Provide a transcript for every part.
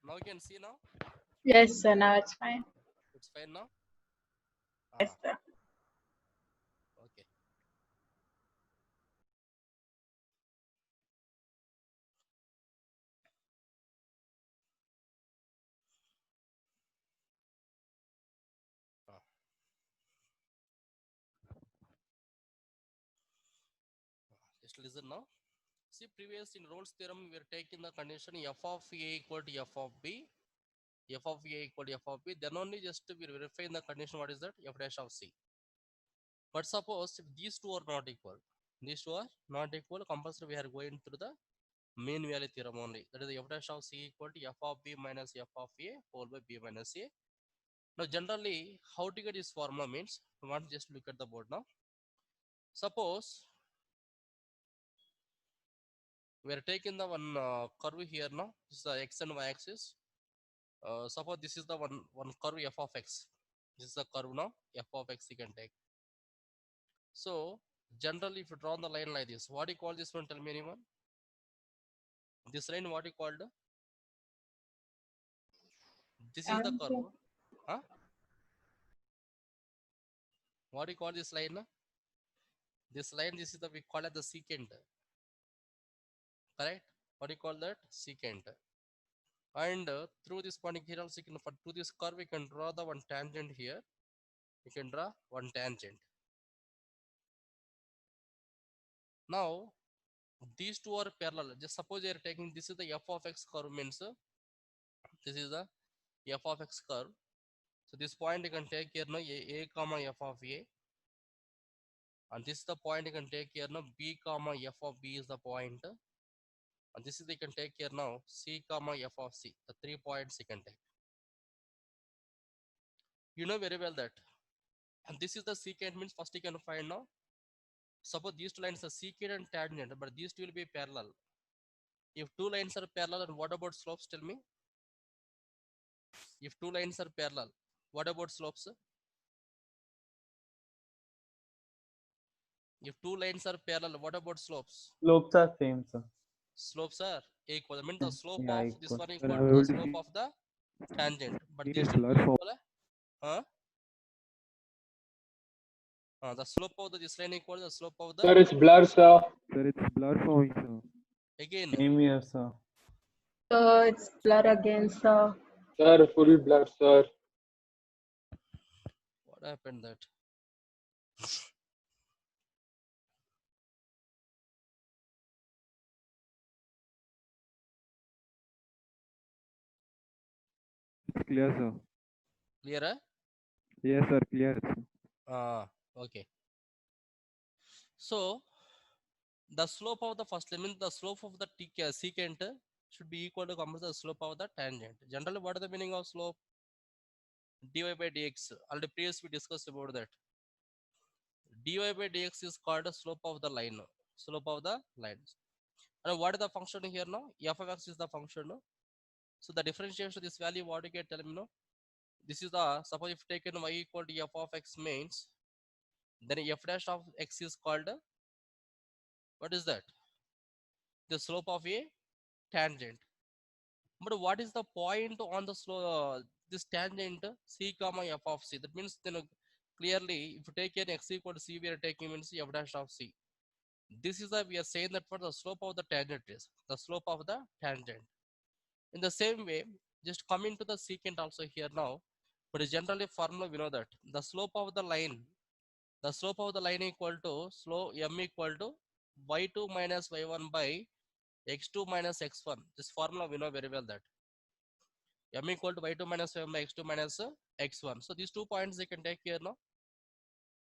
Now you can see now. Yes, sir. Now it's fine. It's fine now. Yes, Ah, sir. okay. Ah. Just listen now. See, previous in Rolle's theorem, we are taking the condition f of a equal to f of b, f of a equal to f of b. Then only just we verify the condition. What is that? F dash of c. But suppose if these two are not equal, these two are not equal, compulsory we are going through the mean value theorem only. That is the f dash of c equal to f of b minus f of a whole by b minus a. Now, generally, how to get this formula means, we want to just look at the board now. Suppose we are taking the one curve here now. This is the x and y axis. Suppose this is the one curve f of x. This is the curve now. F of x you can take. So generally, if you draw the line like this, what do you call this one? Tell me anyone. This line what you called? This is the Tangent. curve. Huh? What do you call this line? This line, this is the we call it the secant. Correct? What do you call that? Secant. And through this point here also, you can, for to this curve, we can draw the one tangent here. We can draw one tangent. Now these two are parallel. Just suppose you are taking this is the f of x curve means this is the f of x curve. So this point you can take here now a comma f of a, and this is the point you can take here now b comma f of b is the point, and this is you can take here now c comma f of c. The 3 points you can take. You know very well that, and this is the secant means first you can find now. Suppose these two lines are secant and tangent, but these two will be parallel. If two lines are parallel, then what about slopes? Tell me. If two lines are parallel, what about slopes? If two lines are parallel, what about slopes? Slopes are same, sir. Slopes are equal. I mean the slope Yeah, of this equal. one Sir, equal I'm to the able to slope see of the tangent, but these it's will blur be for equal. Huh? The slope of the this line equal to the slope of the Sir, it's blur, sir. sir, it's blur for me, sir. again. Same here, sir. So it's blur again, sir. Sir, full blur, sir. What happened that? It's clear, sir. Clear? Yes, sir, clear, sir. Okay. So the slope of the first line means the slope of the secant should be equal to the slope of the tangent. Generally, what is the meaning of slope? Dy by dx. Already previously we discussed about that. Dy by dx is called the slope of the line. Slope of the lines. And what is the function here now? F of x is the function. No? So the differentiation of this value, what you get, tell me no? This is the, suppose if taken y equal to f of x means, then f dash of x is called, what is that? The slope of a tangent. But what is the point on the slope, this tangent c comma f of c? That means then clearly if you take an x equal to c, we are taking means f dash of c. This is the, we are saying that for the slope of the tangent is the slope of the tangent. In the same way, just come into the secant also here now. But generally formula we know that the slope of the line, equal to slope m equal to y2 minus y1 by x2 minus x1. This formula we know very well that m equal to y2 minus y1 by x2 minus x1. So these 2 points they can take here now.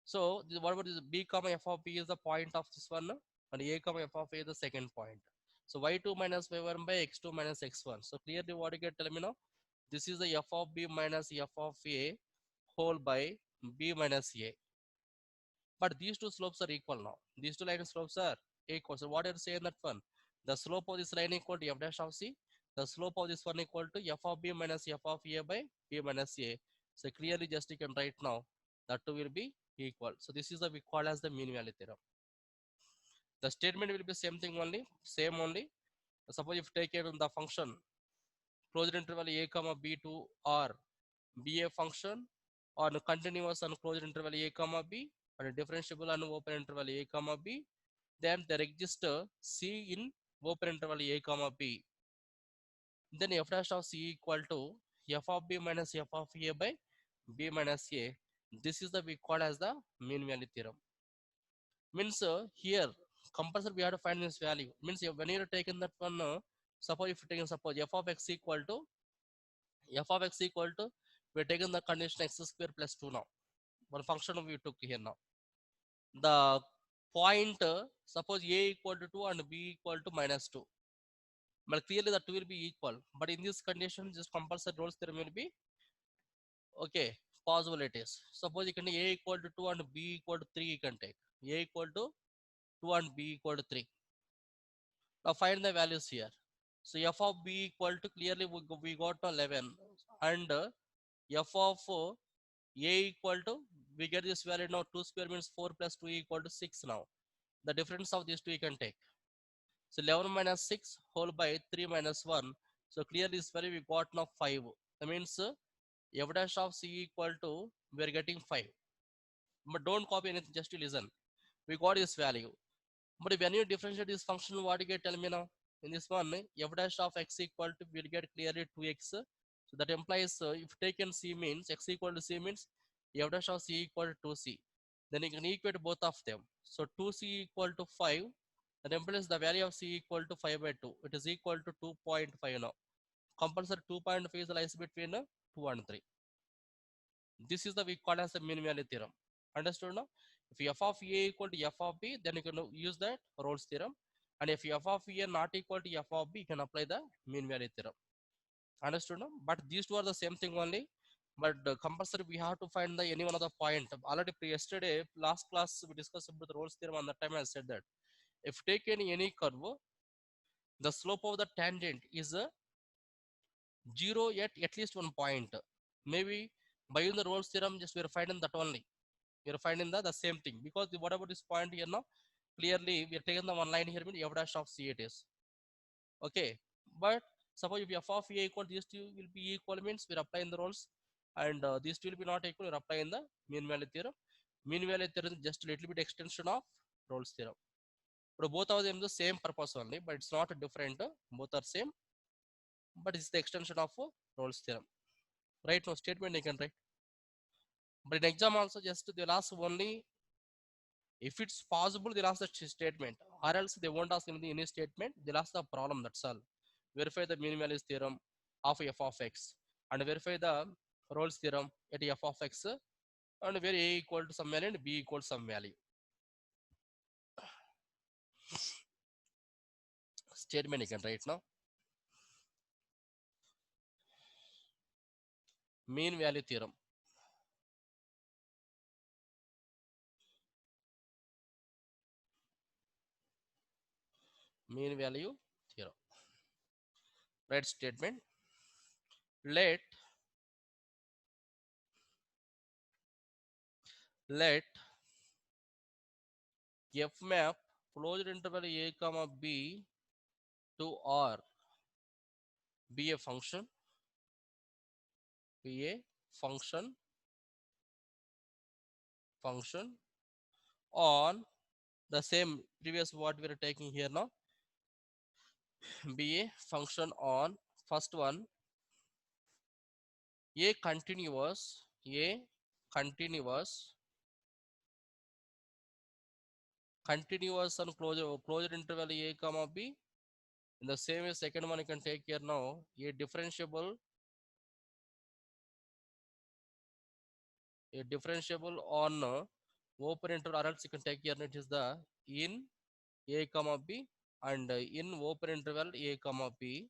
So this, what about this b comma f of b is the point of this one, and a comma f of a is the second point. So y2 minus y1 by x2 minus x1. So clearly what you get, tell me now. This is the f of b minus f of a whole by b minus a. But these two slopes are equal now. These two line slopes are equal. So what are you saying that one? The slope of this line equal to f dash of c. The slope of this one equal to f of b minus f of a by b minus a. So clearly just you can write now that two will be equal. So this is the we call as the mean value theorem. The statement will be same thing only, same only. Suppose if taken the function closed interval a comma b to or be a function or continuous and closed interval a comma b and differentiable and open interval a comma b, then the register c in open interval a comma b, then f dash of c equal to f of b minus f of a by b minus a. This is the we call as the mean value theorem. Means here compulsory we have to find this value. Means when you are taking that one, suppose if you taking suppose f of x equal to we are taking the condition x square plus 2 now. One function we took here now. The point suppose a equal to 2 and b equal to minus 2. But clearly the 2 will be equal. But in this condition, just compulsory Rolle's theorem will be okay. Possibilities. Suppose you can a equal to 2 and b equal to 3. You can take a equal to 2 and b equal to 3. Now find the values here. So f of b equal to clearly we got to 11 and f of a equal to we get this value now 2 square means 4 plus 2 equal to 6 now. The difference of these two you can take. So 11 minus 6 whole by 3 minus 1. So clearly this value we got now 5. That means f dash of c equal to we are getting 5. But don't copy anything, just to listen. We got this value. But when you differentiate this function, what you get, tell me now. In this one, f dash of x equal to we'll get clearly 2x. So that implies if taken c means x equal to c means f dash of c equal to 2c. Then you can equate both of them. So 2c equal to 5. That implies the value of c equal to 5 by 2. It is equal to 2.5 now. Compulsory 2.5 is lies between 2 and 3. This is the we call as the mean value theorem. Understood now? If f of a equal to f of b, then you can use that Rolle's theorem. And if f of a not equal to f of b, you can apply the mean value theorem. Understood now? But these two are the same thing only. But compulsory we have to find the any one of the point. Already yesterday, last class we discussed about the Rolle's theorem. On that time I said that if take any curve, the slope of the tangent is 0 at least one point. Maybe by using the Rolle's theorem, just we are finding that only. We are finding the same thing because what about this point here now? Clearly, we are taking the one line here, means f dash of c it is. Okay, but suppose if f of a equal, these two will be equal means we are applying the Rolle's, and these two will be not equal. We are applying the mean value theorem. Mean value theorem is just a little bit extension of Rolle's theorem. But both of them the same purpose only, but it's not different. Both are same, but it's the extension of Rolle's theorem. Right now, statement you can write. But in exam also, just they'll ask only if it's possible, they'll ask the statement, or else they won't ask any statement. They'll ask the problem. That's all. Verify the mean values theorem of f of x, and verify the Rolle's theorem at f of x, and where a equal to some value and b equal to some value. Statement you can write now. Mean value theorem. Mean value theorem. Right statement. Let f map closed interval a comma b to r be a function function on the same previous what we are taking here now, be a function on first one a continuous and closed interval a comma b. In the same way, second one you can take here now a differentiable on open interval, or else you can take here it is the in a comma b and in open interval a comma b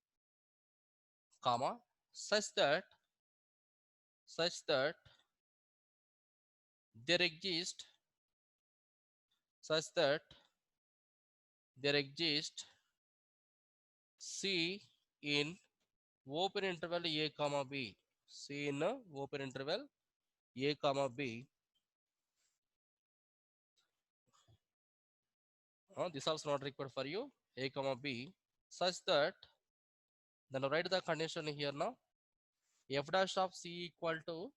comma such that there exist c in open interval a comma b, c in open interval a comma b. This also not required for you, a comma b, such that Then write the condition here now. F dash of C equal to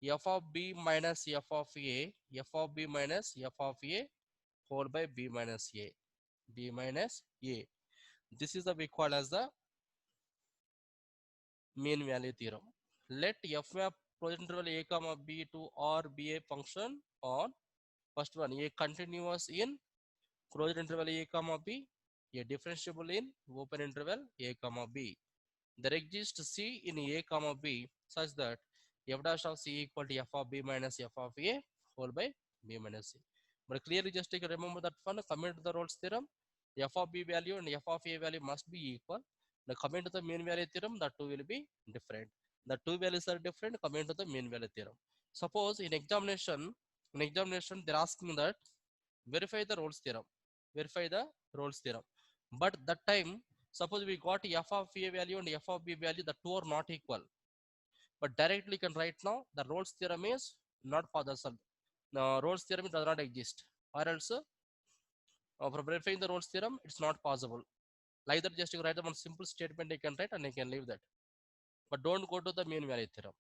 f of b minus f of a, f of b minus f of a whole by b minus a, b minus a. This is the we call as the mean value theorem. Let f map closed interval a comma b to or be a function on first one a continuous in closed interval a comma b, a differentiable in open interval a comma b. There exists C in A comma B such that f dash of C equal to f of B minus f of A whole by B minus C. But clearly just take remember that one coming to the Rolle's theorem, f of B value and f of A value must be equal. Now coming to the mean value theorem, the two will be different. The two values are different coming to the mean value theorem. Suppose in examination they're asking that verify the Rolle's theorem. Verify the Rolle's theorem. But that time, suppose we got f of a value and f of b value, the two are not equal. But directly can write now the Rolle's theorem is not possible. Rolle's theorem does not exist. Or else, for verifying the Rolle's theorem, it's not possible. Like that, just you write the one simple statement you can write and you can leave that. But don't go to the mean value theorem.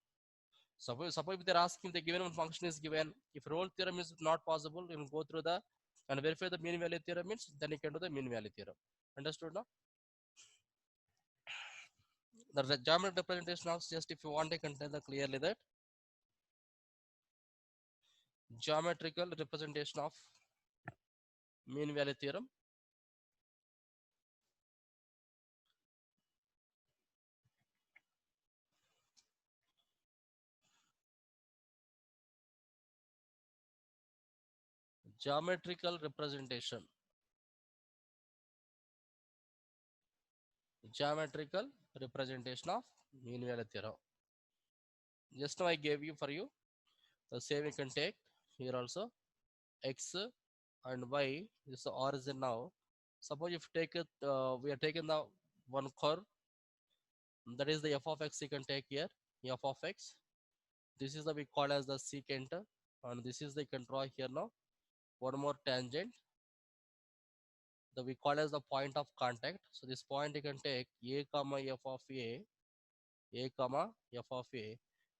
Suppose if they're asking the given function is given, if Rolle's theorem is not possible, you will go through the and verify the mean value theorem means then you can do the mean value theorem. Understood now? The geometric representation of just if you want, I can tell clearly that geometrical representation of mean value theorem. Geometrical representation. Geometrical representation of mean value theorem. Just now I gave you for you. The same you can take here also. X and Y is the origin now. Suppose if take it, we are taking the one curve. That is the f of x you can take here. F of x. This is the we call as the secant, and this is the you can draw here now. One more tangent. The we call as the point of contact. So this point you can take a comma f of a comma f of a.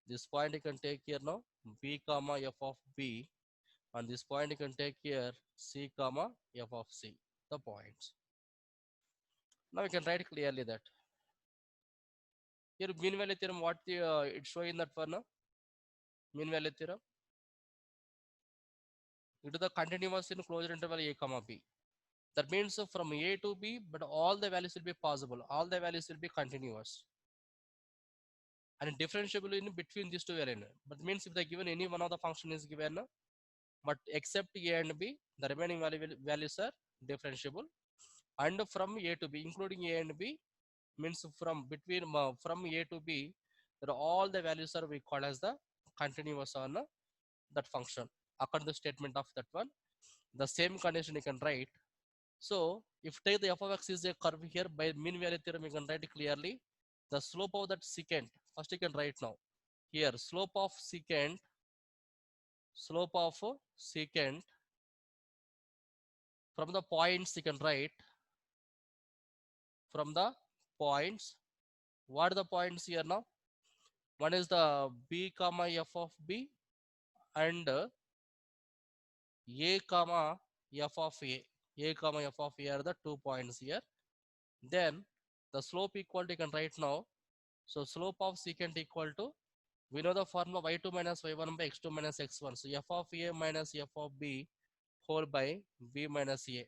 This point you can take here now b comma f of b, and this point you can take here c comma f of c. The points. Now we can write clearly that here mean value theorem. What it's showing that for now mean value theorem. It is the continuous in closed interval a comma b. That means from A to B, but all the values will be possible. All the values will be continuous. And differentiable in between these two values. But means if they given any one of the function is given, but except A and B, the remaining values are differentiable. And from A to B, including A and B, means from between from A to B, that all the values are we call as the continuous on that function. According to the statement of that one, the same condition you can write. So if take the f of x is a curve here by mean value theorem, you can write clearly the slope of that secant. First you can write now here slope of secant from the points you can write from the points. What are the points here now? One is the b comma f of b and a comma f of a. A comma f of a are the 2 points here. Then the slope equal to you can write now. So slope of secant equal to, we know the formula y2 minus y1 by x2 minus x1. So f of a minus f of b whole by b minus a.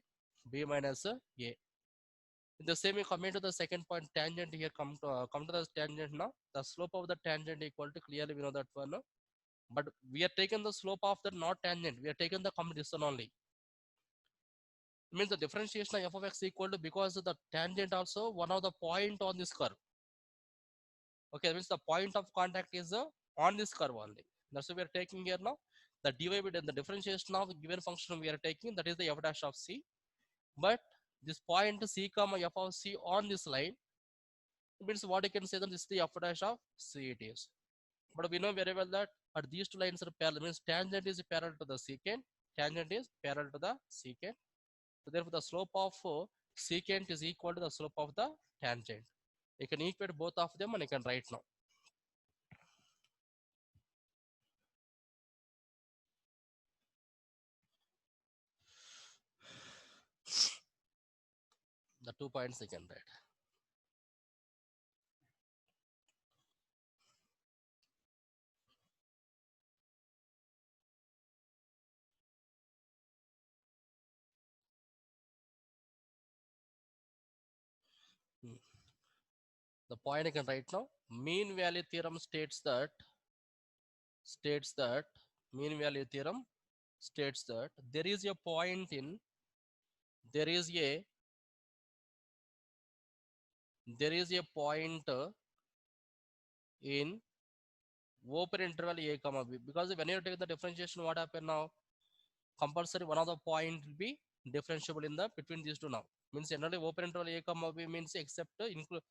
B minus a. In the same way, coming to the second point, tangent here, come to the tangent now. The slope of the tangent equal to, clearly we know that one. No? But we are taking the slope of the not tangent. We are taking the comparison only. It means the differentiation of f of x equal to, because the tangent also one of the point on this curve. Okay, that means the point of contact is on this curve only. That's what we are taking here now. The dy by the differentiation of given function we are taking, that is the f dash of c. But this point c comma f of c on this line, it means what you can say that this is the f dash of c it is. But we know very well that these two lines are parallel, means tangent is parallel to the secant. Tangent is parallel to the secant. So therefore the slope of secant is equal to the slope of the tangent. You can equate both of them and you can write now. The 2 points you can write. The point I can write now. Mean value theorem states that mean value theorem states that there is a point in there is a point in open interval a comma b, because when you take the differentiation, what happened now? Compulsory one of the point will be differentiable in the between these two now. Means generally open interval a comma b means except include,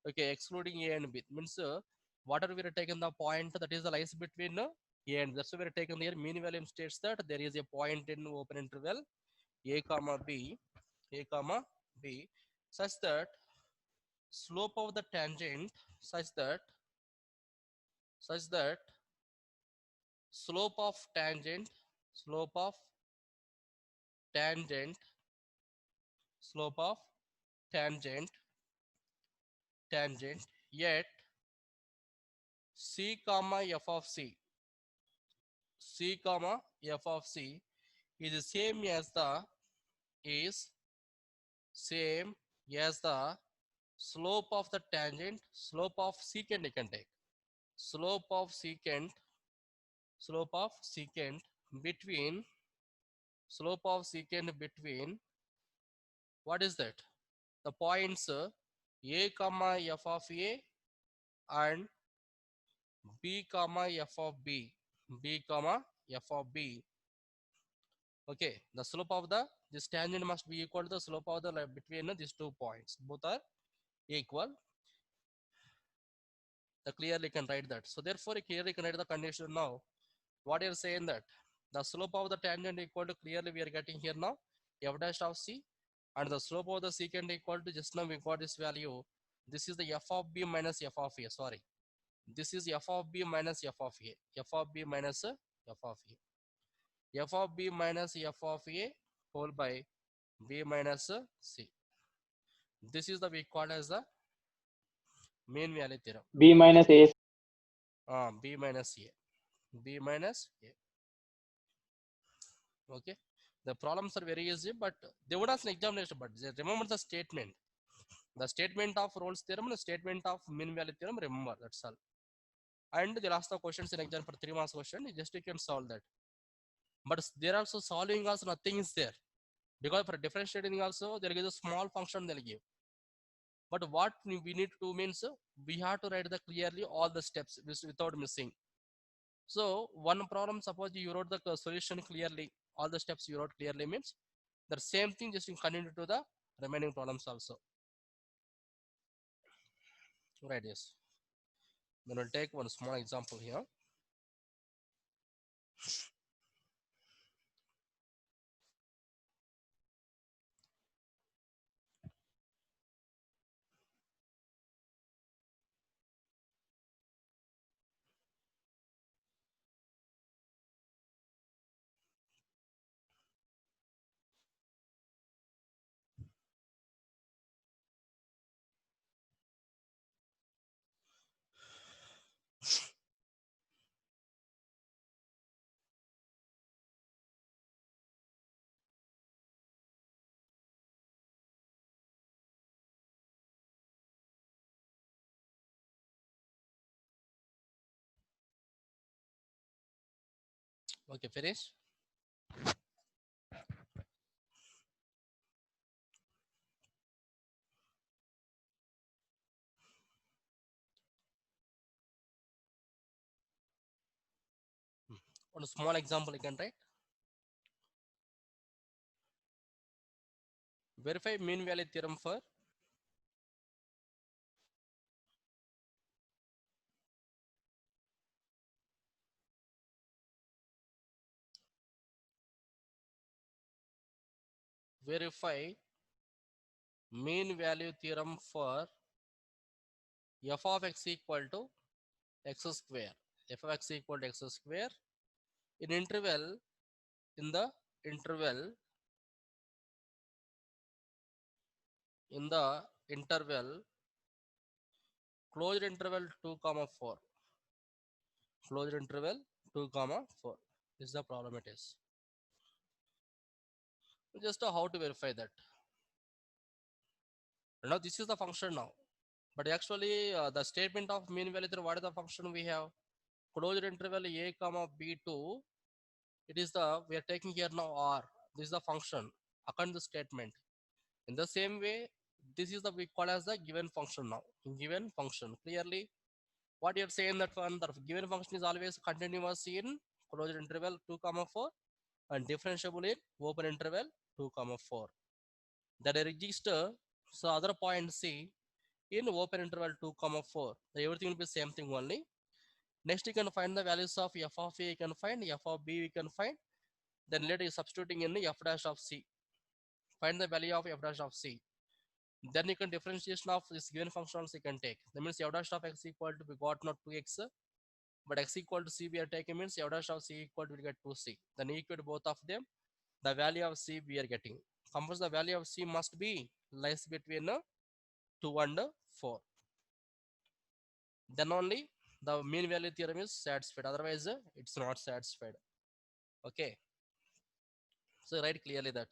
okay, excluding a and b, means whatever we are taking the point that is the lies between a and, that's why we are taking here mean value states that there is a point in open interval a comma b such that slope of the tangent such that slope of tangent slope of tangent slope of tangent yet c comma f of c comma f of c is the same as the is same as the slope of the tangent slope of secant. You can take slope of secant between slope of secant between what is that, the points a comma f of a and b comma f of b comma f of b. Okay, the slope of the this tangent must be equal to the slope of the between these 2 points, both are equal. The clearly can write that. So therefore you clearly can write the condition now. What you're saying that the slope of the tangent equal to, clearly we are getting here now f dash of c, and the slope of the secant equal to, just now we got this value, this is the f of b minus f of a, sorry, this is f of b minus f of a, f of b minus f of a, f of b minus f of a whole by b minus c. This is the we call as the mean value theorem. B minus A. B minus a, b minus a. Okay, the problems are very easy, but they would ask an examination, but remember the statement of Rolle's theorem and the statement of mean value theorem, remember, that's all. And they'll ask the questions in exam for 3 marks question, just you can solve that. But there also solving also nothing is there, because for differentiating also there is a small function they'll give. But what we need to do means we have to write the clearly all the steps without missing. So one problem, suppose you wrote the solution clearly, all the steps you wrote clearly, means the same thing just you continue to the remaining problems also. Right, yes. Then we'll take one small example here. Okay, finish. One small example you can write. Verify mean value theorem for mean value theorem for f of x equal to x square. F of x equal to x square in interval, in the interval, in the interval, closed interval 2 comma 4, closed interval 2 comma 4. This is the problem it is. Just how to verify that. Now this is the function now, but actually the statement of mean value theorem, what is the function we have? Closed interval a comma b2. It is the, we are taking here now r. This is the function according to the statement. In the same way, this is the we call as the given function now. Given function, clearly what you are saying that one, the given function is always continuous in closed interval 2 comma 4 and differentiable in open interval 2 comma 4. That I register. So other point C in open interval 2 comma 4, everything will be same thing only. Next you can find the values of f of a, you can find f of b, we can find. Then later you substituting in the f dash of c, find the value of f dash of c. Then you can differentiation of this given function also you can take. That means f dash of x equal to, we got not 2x, but x equal to c we are taking, means f dash of c equal to, we get 2c. Then equate both of them, the value of c we are getting. Compose the value of c must be less between 2 and 4. Then only the mean value theorem is satisfied, otherwise it's not satisfied. Okay, so write clearly that.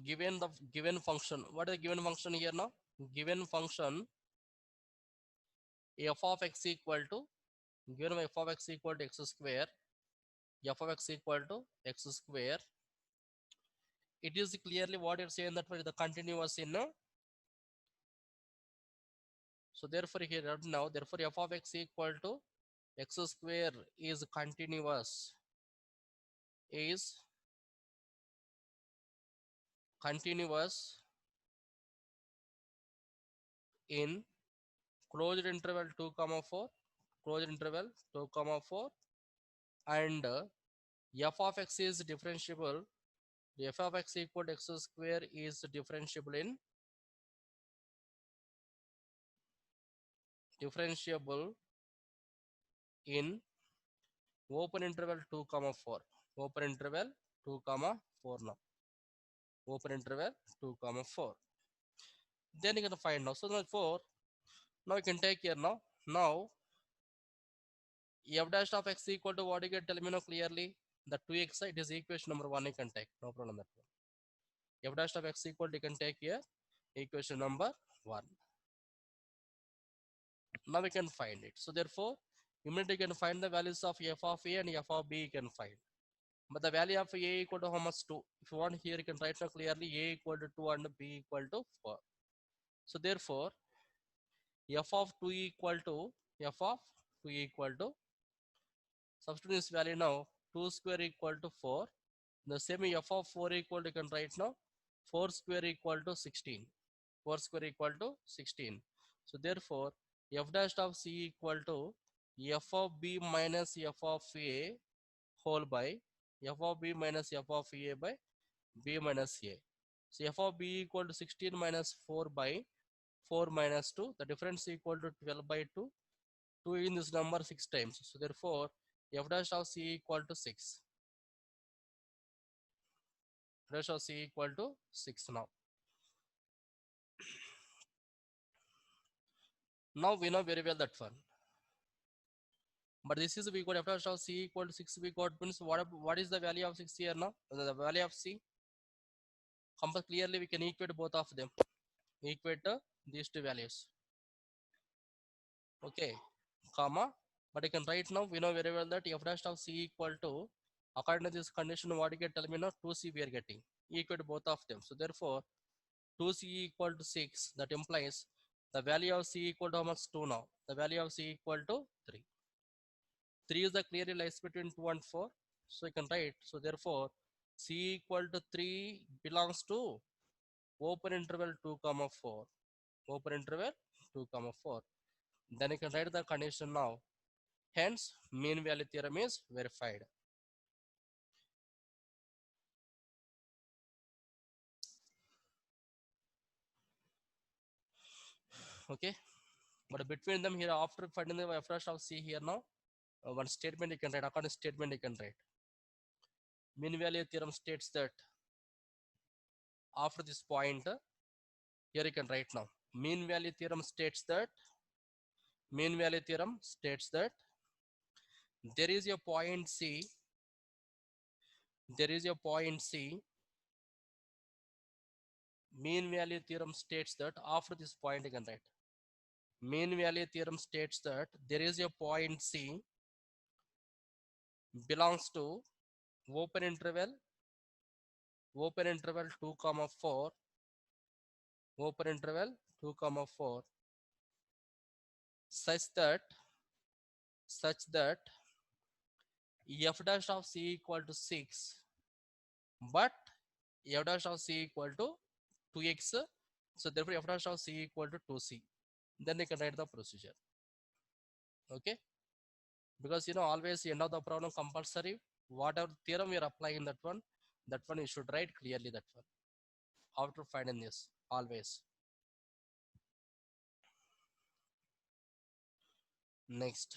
Given the given function, what is the given function here now? Given function f of x equal to, given f of x equal to x square, f of x equal to x square, it is clearly what you're saying that for the continuous in so therefore here now, therefore f of x equal to x square is continuous, is continuous in closed interval 2 comma 4, closed interval 2 comma 4, and f of x is differentiable, f of x equal to x square is differentiable in open interval 2 comma 4, open interval 2 comma 4 now, open interval 2 comma 4. Then you can find now, so now 4, now you can take here now, now f dash of x equal to what you get, tell me now clearly, the 2x, it is equation number 1 you can take, no problem that one. F dash of x equal to, you can take here equation number 1. Now we can find it. So therefore, immediately you can find the values of f of a and f of b you can find. But the value of a equal to how much? 2. If you want here, you can write now clearly a equal to 2 and b equal to 4. So therefore, f of 2 equal to, f of 2 equal to, substitute this value now, 2 square equal to 4. The same f of 4 equal to, you can write now 4 square equal to 16. 4 square equal to 16. So therefore, f dash of c equal to f of b minus f of a whole by f of b minus f of a by b minus a. So f of b equal to 16 minus 4 by 4 minus 2. The difference equal to 12 by 2. 2 in this number 6 times. So therefore, f dash of c equal to 6. F dash of c equal to 6 now. Now we know very well that one. But this is we got f dash of c equal to 6, we got means what is the value of 6 here now? The value of c. Clearly we can equate both of them. Equate these two values. Okay, comma. But you can write now, we know very well that f dash of c equal to, according to this condition, what you get, tell me now, 2c we are getting. Equate both of them. So therefore, 2c equal to 6, that implies the value of c equal to how much? 2 now. The value of c equal to 3. 3 is the clearly lies between 2 and 4. So you can write, so therefore, c equal to 3 belongs to open interval 2 comma 4. Open interval 2 comma 4. Then you can write the condition now. Hence, mean value theorem is verified. Okay, but between them here, after finding the f dash of c here now, one statement you can write, according to statement you can write. Mean value theorem states that after this point, here you can write now. Mean value theorem states that there is a point C. There is a point C. Mean value theorem states that after this point you can write. Mean value theorem states that there is a point C belongs to open interval 2 comma 4, open interval 2 comma 4, such that f dash of c equal to 6, but f dash of c equal to 2x, so therefore f dash of c equal to 2c. Then they can write the procedure. Okay, because always end of the problem compulsory, whatever theorem you are applying that one you should write clearly that one after finding this always. Next,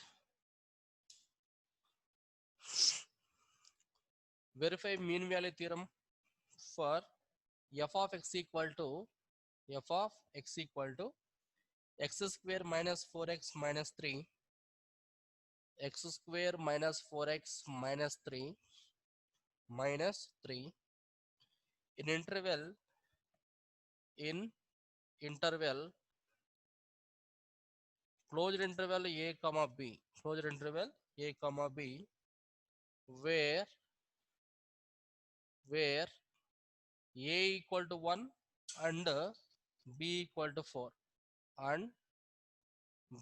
verify mean value theorem for f of x equal to x square minus 4x minus 3, x square minus 4x minus 3 in interval closed interval a comma b, where a equal to 1 and b equal to 4 and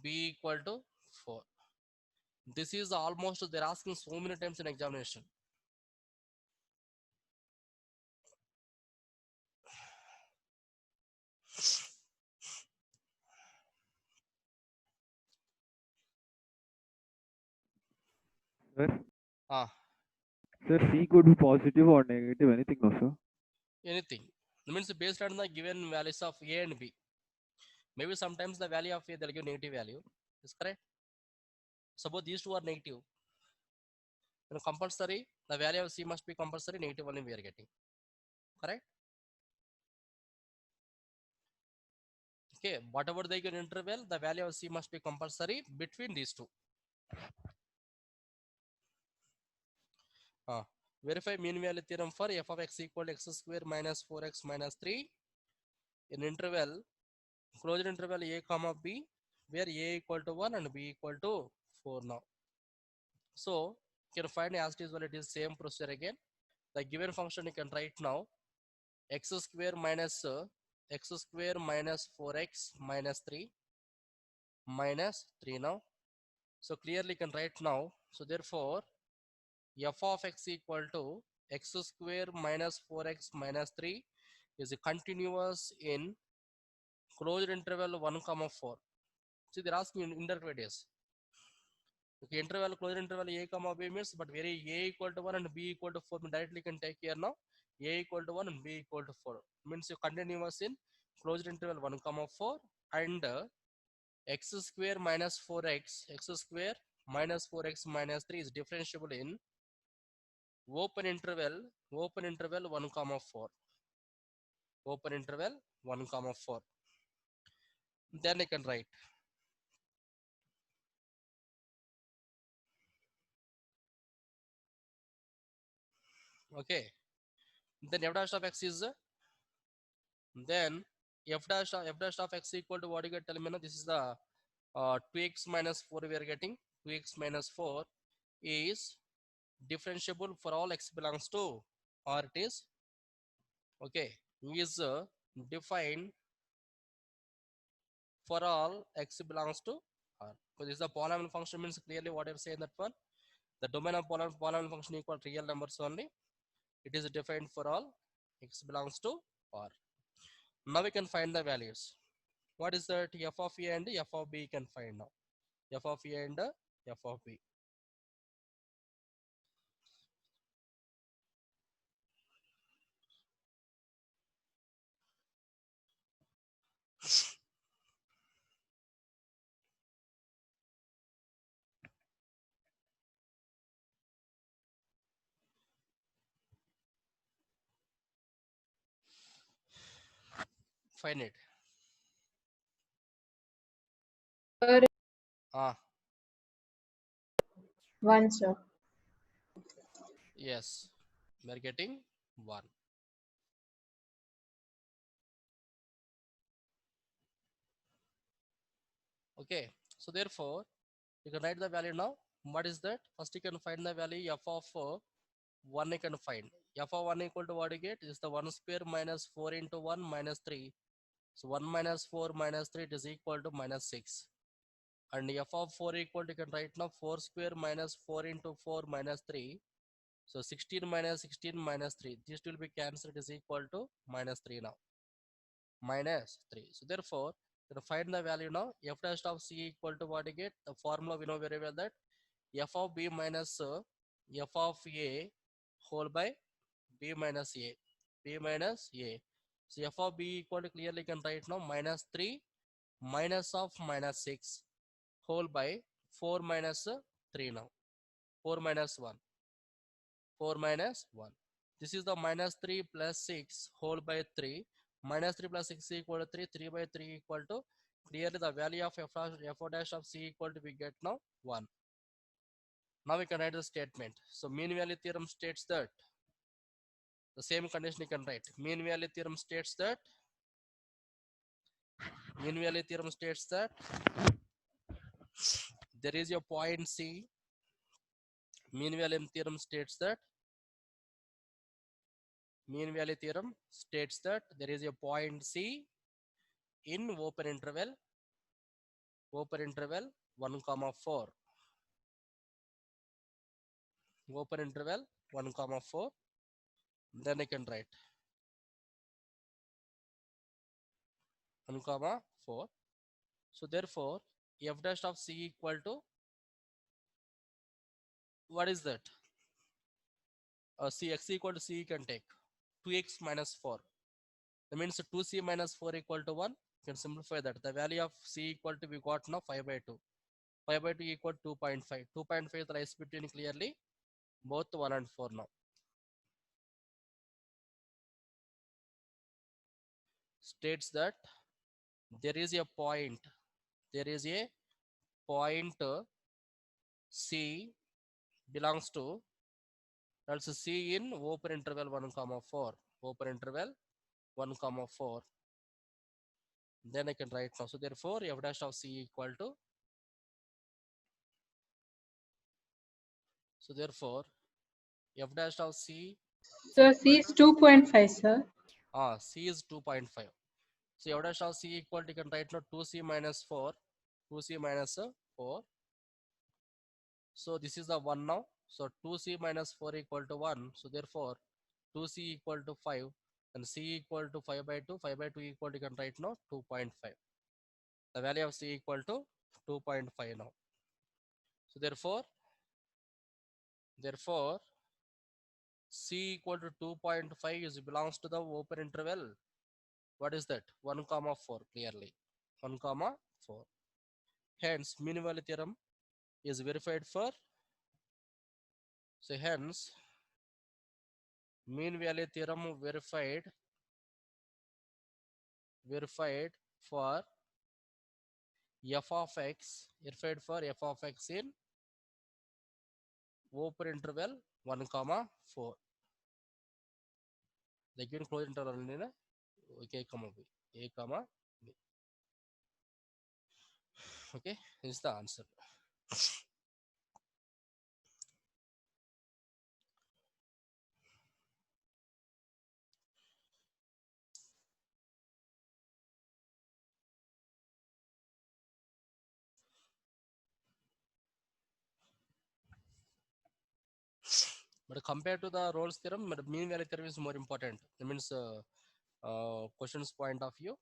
b equal to 4. This is almost they're asking so many times in examination. Sir, Ah, sir, C could be positive or negative, anything, no, sir? anything. That means based on the given values of a and b. Maybe sometimes the value of a they'll give negative value. Is correct? Suppose these two are negative. Then compulsory, the value of c must be compulsory negative only we are getting. Correct? Okay, whatever they give interval, the value of c must be compulsory between these two. Verify mean value theorem for f of x equal to x square minus 4x minus 3 in interval closed interval a comma b, where a equal to 1 and b equal to 4 now. So you can find as it is, well, it is same procedure again. The given function you can write now x square minus 4x minus 3 now. So clearly you can write now. So therefore f of x equal to x square minus 4x minus 3 is continuous in closed interval 1 comma 4. See, they're asking in indirect ways. Okay, interval closed interval a comma b means, but where a equal to 1 and b equal to 4, directly can take here now a equal to 1 and b equal to 4 means you continuous in closed interval 1 comma 4 and x square minus 4x minus 3 is differentiable in open interval 1 comma 4, open interval 1 comma 4. Then I can write okay. Then f dash of x is then f dash of x equal to what you get, tell me now. This is the 2x minus 4 we are getting. 2x minus 4 is differentiable for all x belongs to or it is okay is defined for all x belongs to R. So this is the polynomial function means clearly what I'm saying that one. The domain of polynomial function equal to real numbers only. It is defined for all x belongs to R. Now we can find the values. What is that? F of a and f of b can find now. F of a and f of b. Find it. Sir, Ah, 1, sir. yes. We are getting 1. Okay. So therefore, you can write the value now. What is that? First you can find the value f of 1 you can find. F of 1 equal to what you get is the 1 square minus 4 into 1 minus 3. So 1 minus 4 minus 3 it is equal to minus 6. And f of 4 equal to, you can write now 4 square minus 4 into 4 minus 3. So 16 minus 16 minus 3. This will be cancelled, it is equal to minus 3 now. Minus 3. So therefore, to find the value now, f dash of c equal to what you get? The formula we know very well that f of b minus f of a whole by b minus a. b minus a. So f of b equal to, clearly can write now minus 3 minus of minus 6 whole by 4 minus 3 now. 4 minus 1. 4 minus 1. This is the minus 3 plus 6 whole by 3. Minus 3 plus 6 equal to 3. 3 by 3 equal to, clearly the value of f dash of c equal to, we get now 1. Now we can write the statement. So mean value theorem states that the same condition you can write. Mean value theorem states that there is a point C. Mean value theorem states that there is a point C in open interval 1 comma 4. Open interval 1 comma 4. Then I can write 1 comma 4. So therefore, f dash of c equal to, what is that? C x equal to c you can take 2x minus 4. That means 2c minus 4 equal to 1. You can simplify that. The value of c equal to, we got now 5 by 2. 5 by 2 equal to 2.5. 2.5 lies between clearly both 1 and 4 now. States that there is a point C belongs to, also C in open interval 1 comma 4. Open interval 1 comma 4. Then I can write now. So therefore, f dash of c equal to, so therefore f dash of c Sir, C is 2.5, sir. c is 2.5. So f dash of c equal to, you can write now 2c minus 4. 2c minus 4. So this is the 1 now. So 2c minus 4 equal to 1. So therefore 2c equal to 5 and c equal to 5 by 2. 5 by 2 equal to, you can write now 2.5. The value of c equal to 2.5 now. So therefore c equal to 2.5 is belongs to the open interval. What is that? 1 comma 4 clearly. 1 comma 4. Hence mean value theorem is verified for. So hence mean value theorem verified for f of x, in open interval 1 comma 4. Again close interval a comma b. Okay, this is the answer. But compared to the Rolle's theorem, but mean value theorem is more important. That means questions point of view.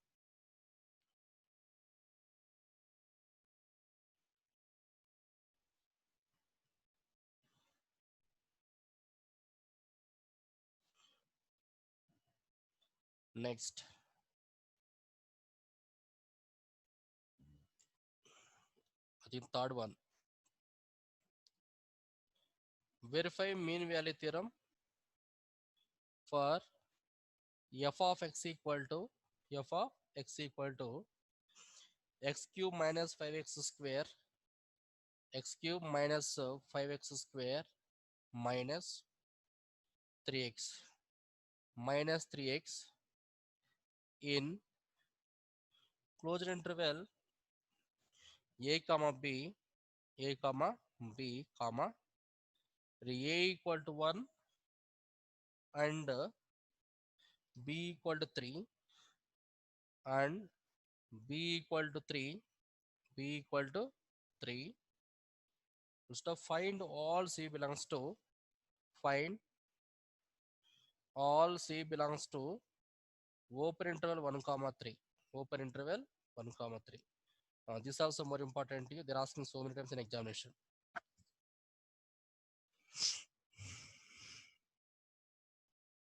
Next, I think third one. Verify mean value theorem for f of x equal to f of x equal to x cube minus 5x square, x cube minus 5x square minus 3x minus 3x in closed interval a comma b, a comma b comma a equal to 1 and b equal to 3 and b equal to 3, b equal to 3. So find all c belongs to, find all c belongs to open interval 1 comma 3, open interval 1 comma 3. This is also more important to you. They're asking so many times in examination.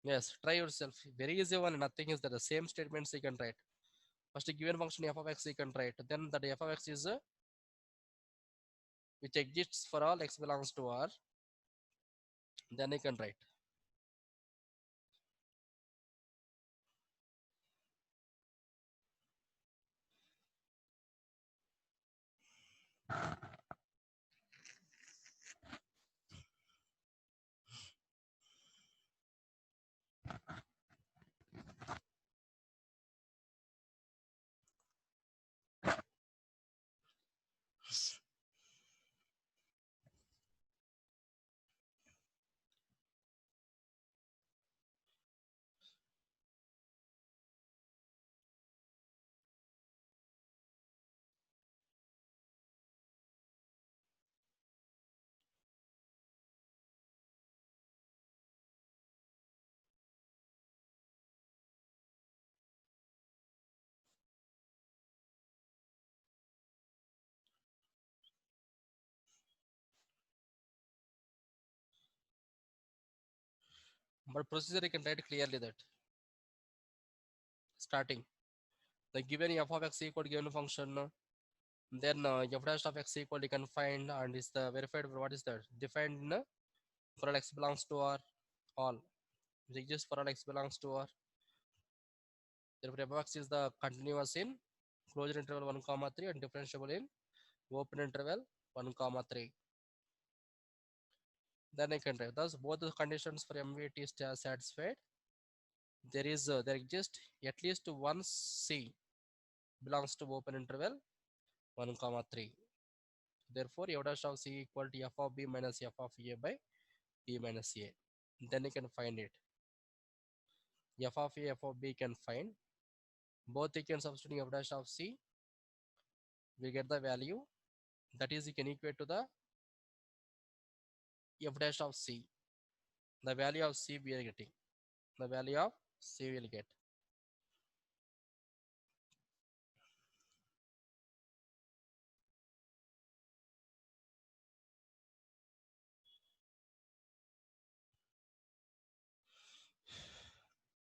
Yes, try yourself. Very easy one. Nothing is that the same statements you can write. First, a given function f of x you can write. Then that f of x is which exists for all x belongs to R. Then you can write. But procedure you can write clearly that starting the given f of x equal to given function, then f dash of x equal you can find and is the verified what is that defined for all x belongs to R, all it exists for all x belongs to R. Therefore, f of x is the continuous in closure interval 1 comma 3 and differentiable in open interval 1 comma 3. Then I can write thus both the conditions for MVT is satisfied. There exists at least one C belongs to open interval 1 comma 3. Therefore, f dash of C equal to f of B minus f of A by B minus A. Then you can find it. F of A, f of B can find. Both you can substitute f dash of C. We get the value. That is, you can equate to the f dash of C. The value of C we are getting. The value of C will get.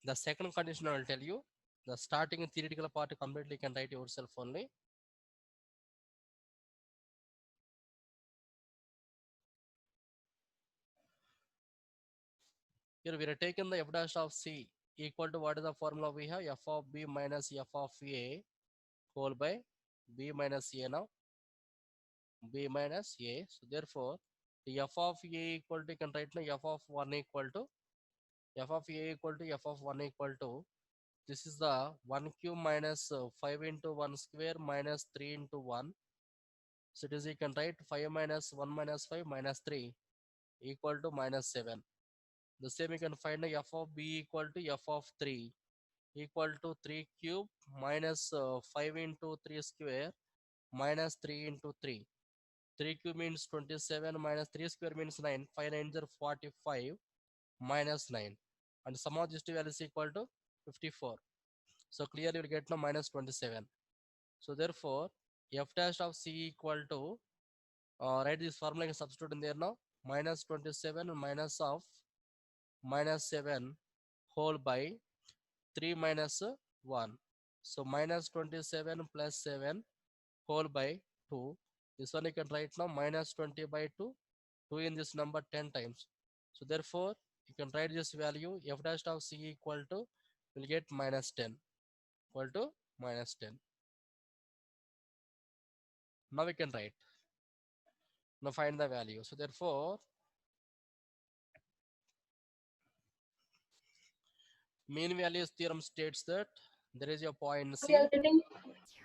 The second condition I will tell you. The starting theoretical part completely can write yourself only. Here we are taking the f dash of C equal to what is the formula we have? F of B minus f of A whole by B minus A now. B minus A. So therefore, the f of A equal to, you can write now f of 1 equal to f of A equal to f of 1 equal to, this is the 1 cube minus 5 into 1 square minus 3 into 1. So it is, you can write 5 minus 1 minus 5 minus 3 equal to minus 7. The same you can find f of B equal to f of 3 equal to 3 cube minus 5 into 3 square minus 3 into 3. 3 cube means 27 minus 3 square means 9. 5 9s are 45 minus 9. And sum of these two values equal to 54. So clearly you'll get now minus 27. So therefore, f dash of C equal to, write this formula and substitute in there now. Minus 27 minus of minus 7 whole by 3 minus 1. So minus 27 plus 7 whole by 2. This one you can write now minus 20 by 2. 2 in this number 10 times. So therefore, you can write this value f dash of C equal to, will get minus 10 equal to minus 10. Now we can write. Now find the value. So therefore, mean values theorem states that there is a point We C, are getting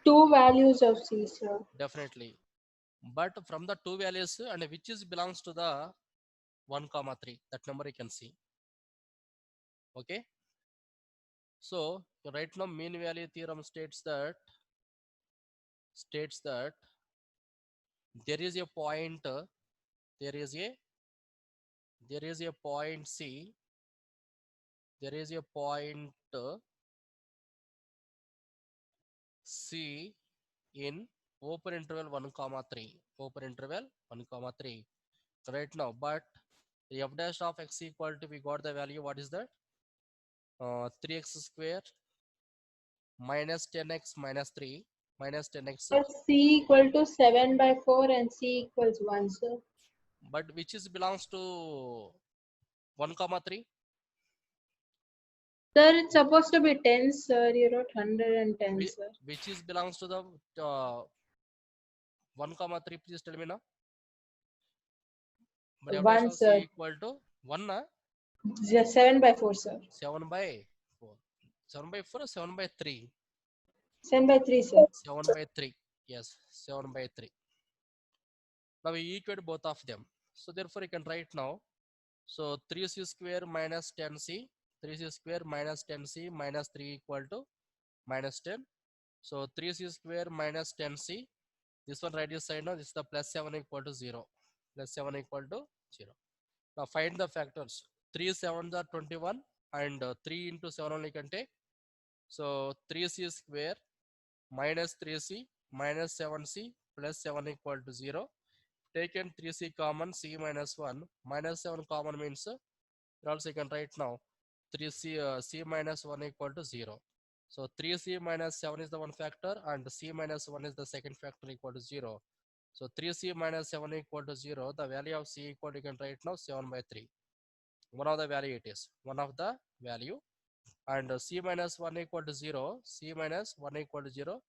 two values of C, sir. definitely. But from the two values and which is belongs to the 1 comma 3, that number you can see. Okay. So right now mean value theorem states that there is a point there is a point C, there is a point C in open interval 1 comma 3, open interval 1 comma 3 right now. But f dash of x equal to, we got the value, what is that, 3x square minus 10x minus 3 minus 10x, But C equal to 7 by 4 and C equals 1, sir. but which is belongs to 1 comma 3. Sir, it's supposed to be 10, sir. You wrote 110, sir. Which is belongs to the 1 comma 3, please tell me now. But f dash 1, of C sir. equal to 1 na? 7 by 4, sir. 7 by 4, 7 by 4 or 7 by 3, 7 by 3, sir. 7 by 3, yes, 7 by 3. Now we equate both of them, so therefore you can write now. So 3c square minus 10c, 3c square minus 10c minus 3 equal to minus 10. So 3c square minus 10c, this one right side now, this is the plus 7 equal to 0, plus 7 equal to 0. Now find the factors. 3 7s are 21 and 3 into 7 only can take. So 3c square minus 3c minus 7c plus 7 equal to 0. Taken 3c common, c minus 1 minus 7 common means also you can write now 3c c minus 1 equal to 0. So 3c minus 7 is the one factor and c minus 1 is the second factor equal to 0. So 3c minus 7 equal to 0. The value of c equal to, you can write now 7 by 3. One of the value it is. One of the value. And c minus 1 equal to 0. C minus 1 equal to 0.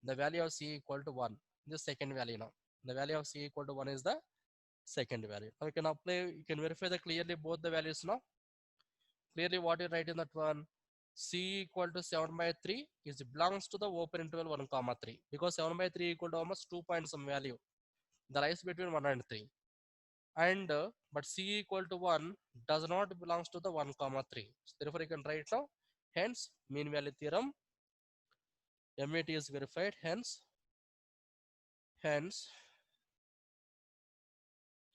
The value of c equal to 1. The second value now. The value of c equal to 1 is the second value. Now you can apply, you can verify the clearly both the values now. Clearly what you write in that one, c equal to 7 by 3 is belongs to the open interval 1 comma 3, because 7 by 3 equal to almost 2 point some value, the lies between 1 and 3. And but c equal to 1 does not belongs to the 1 comma 3, so therefore you can write now, hence mean value theorem MVT is verified, hence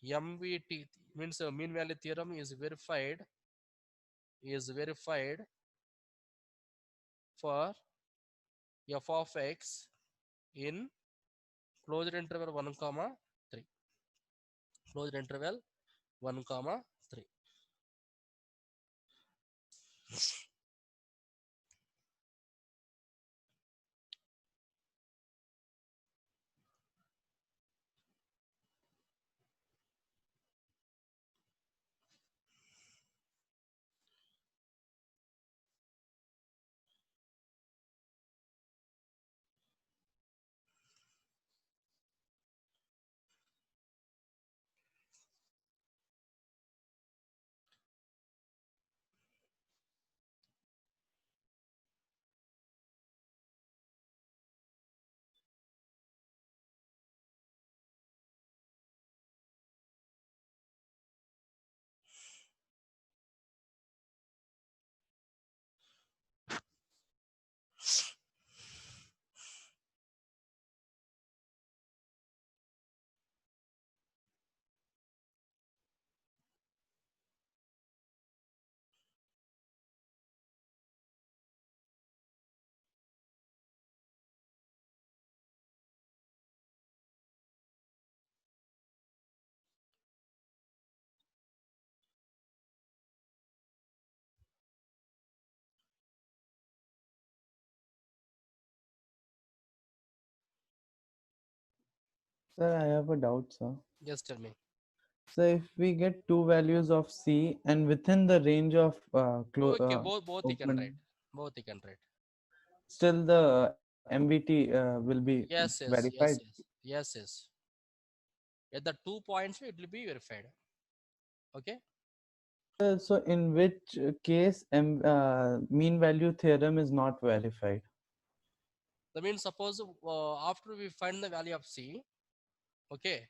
MVT means mean value theorem is verified for f of x in closed interval 1 comma 3, closed interval 1 comma 3. Sir, I have a doubt, sir. Just tell me. So if we get two values of C and within the range of Okay, both you can write. open, Both you can write. still the MVT will be Yes, yes, yes, verified. yes, yes, yes. At the 2 points, it will be verified. Okay. So in which case mean value theorem is not verified? That means suppose after we find the value of C, okay,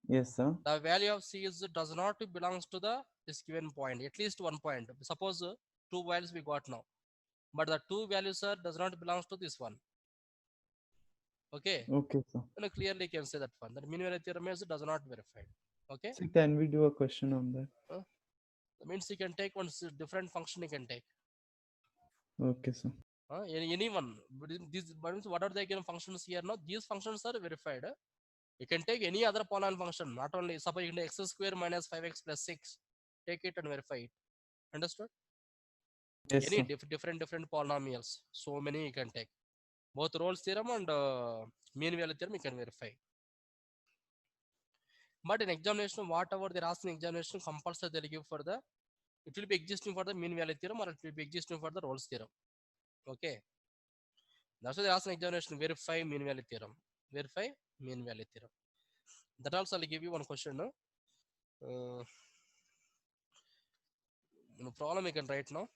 Yes, sir. the value of C is does not belongs to the this given point, at least 1 point. Suppose two values we got now, but the two values are does not belongs to this one. Okay, Okay, sir. then clearly can say that one. That mean value theorem is does not verified. Okay, So can we do a question on that? that means you can take one different function you can take. Okay, sir. Any one. But these what are the given functions here? No, these functions are verified. You can take any other polynomial function, not only suppose you can take x square minus 5x plus 6. Take it and verify it. Understood? Yes, Any sir. different polynomials. So many you can take. Both Rolle's theorem and mean value theorem you can verify. But in examination, whatever they're asking in examination, compulsory they'll give for the, it will be existing for the mean value theorem or it will be existing for the Rolle's theorem. Okay. That's why they ask in examination, verify mean value theorem. Verify mean value theorem. That also I'll give you one question. No? No problem you can write now.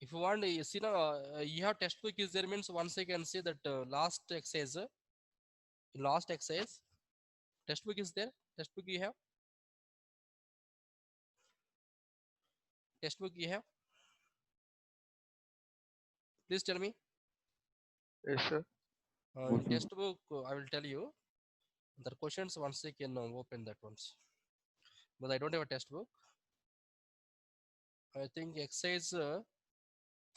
If you want, you see now, you have textbook is there means once you can see that last exercise, last exercise, textbook is there. Textbook you have. Textbook you have. Please tell me. Yes, sir. In textbook, I will tell you. The questions once you can open that ones. But I don't have a textbook. I think exercise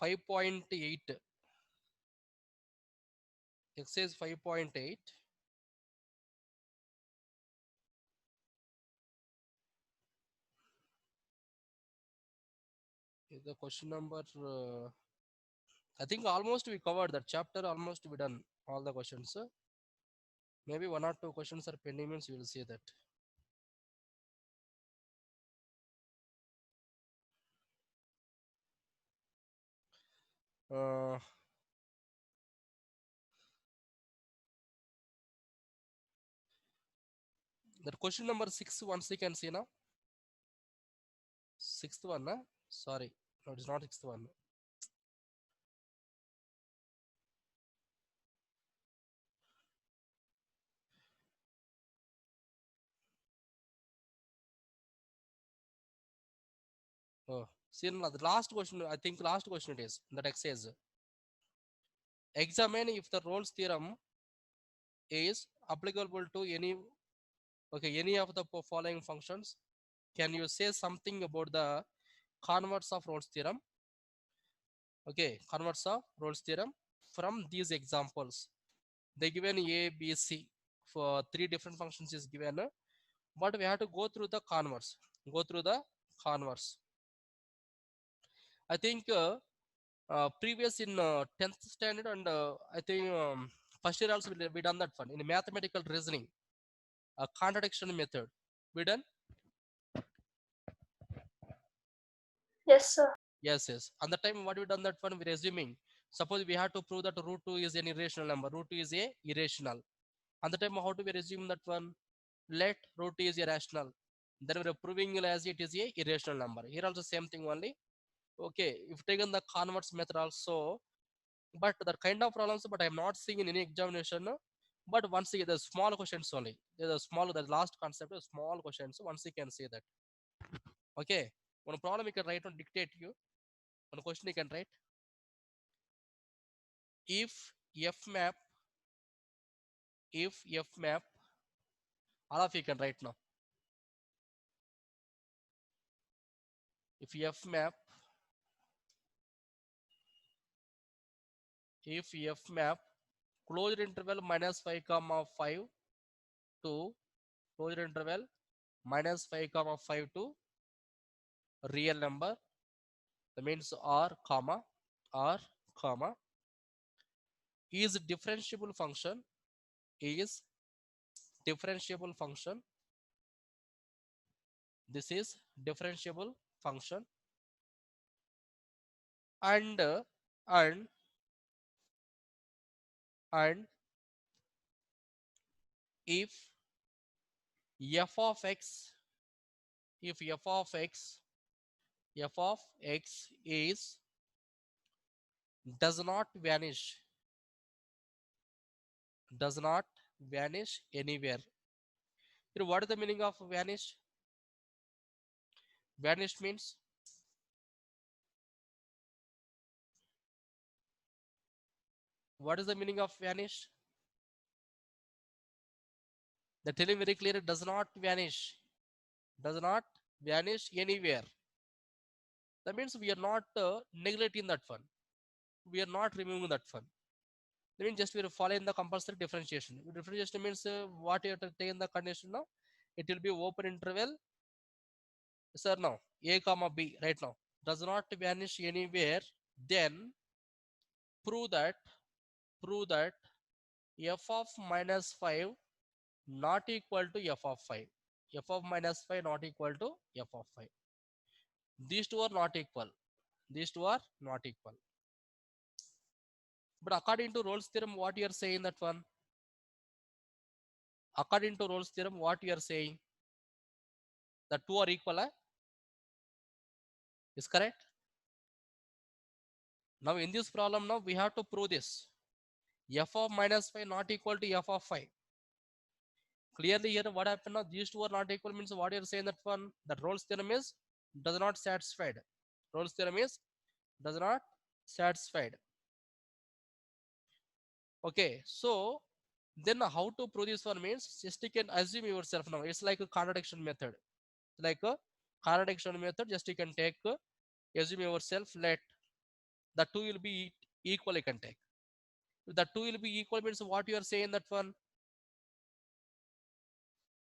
5.8. Exercise 5.8. The question number. I think almost we covered that chapter. Almost we done all the questions. Maybe one or two questions are pending. Means you will see that. Uh, that question number 6 once you can see now. Sixth one, huh? Sorry, no, it is not sixth one. Oh, see now, the last question. I think last question it is that exercise. Examine if the Rolle's theorem is applicable to any of the following functions. Can you say something about the converse of Rolle's theorem? Okay, converse of Rolle's theorem from these examples. They given A, B, C for three different functions is given, but we have to go through the converse. Go through the converse. I think previous in 10th standard and I think first year also we done that one in mathematical reasoning, a contradiction method. We done. Yes, sir. Yes, yes. On the time what we done that one, we're assuming. Suppose we have to prove that root 2 is an irrational number. Root 2 is a irrational. On the time how do we assume that one? Let root 2 is irrational. Then we're proving as it is a irrational number. Here also same thing only. Okay, if taken the converse method also, but the kind of problems, but I'm not seeing in any examination. But once you get the small questions only, the last concept is small questions. Once you can say that. Okay, one problem you can write on dictate you. One question you can write. If f map, all of you can write now. If f map if f map closed interval minus 5 comma 5 to closed interval minus 5 comma 5 to real number, that means r comma is differentiable function, is differentiable function, this is differentiable function, and and and if f of x, if f of x is does not vanish anywhere. You know what is the meaning of vanish? Vanish means what is the meaning of vanish? They're telling very clear, it does not vanish anywhere. That means we are not neglecting that one. We are not removing that one. That means just we are following the compulsory differentiation. Differentiation means what you have to take in the condition now. It will be open interval. Sir, now a comma b right now does not vanish anywhere. Then prove that f of minus 5 not equal to f of 5. F of minus 5 not equal to f of 5. These two are not equal. These two are not equal. But according to Rolle's theorem, what you are saying that one? According to Rolle's theorem, what you are saying? The two are equal, is correct? Now in this problem, now we have to prove this. F of minus 5 not equal to f of 5. Clearly here what happened now? These two are not equal means what you are saying that one? That Rolle's theorem is does not satisfied. Rolle's theorem is does not satisfied. Okay, so then how to prove this one means just you can assume yourself now. It's like a contradiction method. Like a contradiction method, just you can take assume yourself, let the two will be equal, you can take. If the two will be equal means what you are saying that one?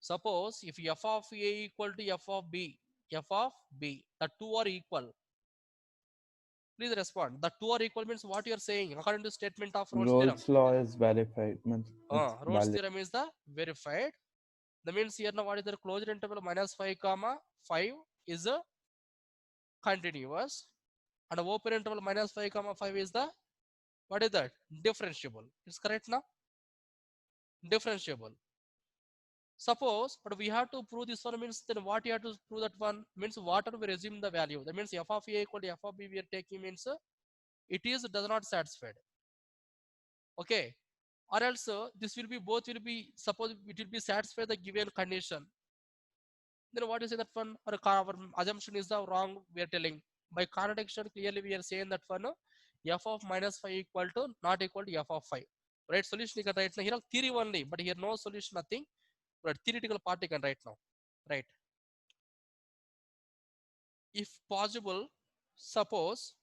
Suppose if f of a equal to f of b, the two are equal. Please respond. The two are equal means what you are saying according to statement of Rolle's theorem. Rolle's law is verified. Means it's Rolle's valid. theorem is the verified. That means here now what is the closed interval minus 5 comma 5 is a continuous, and open interval minus 5 comma 5 is the what is that? Differentiable. It's correct now? Differentiable. Suppose, but we have to prove this one means then what you have to prove that one means whatever we assume the value. That means f of a equal to f of b we are taking means it is does not satisfied. Okay. Or else this will be both will be suppose it will be satisfied the given condition. Then what is that one? Or our assumption is the wrong we are telling. By contradiction clearly we are saying that one f of minus 5 equal to not equal to f of 5. Right, solution you can write now. Here theory only, but here no solution, nothing. But theoretical part you can write now. Right. If possible, suppose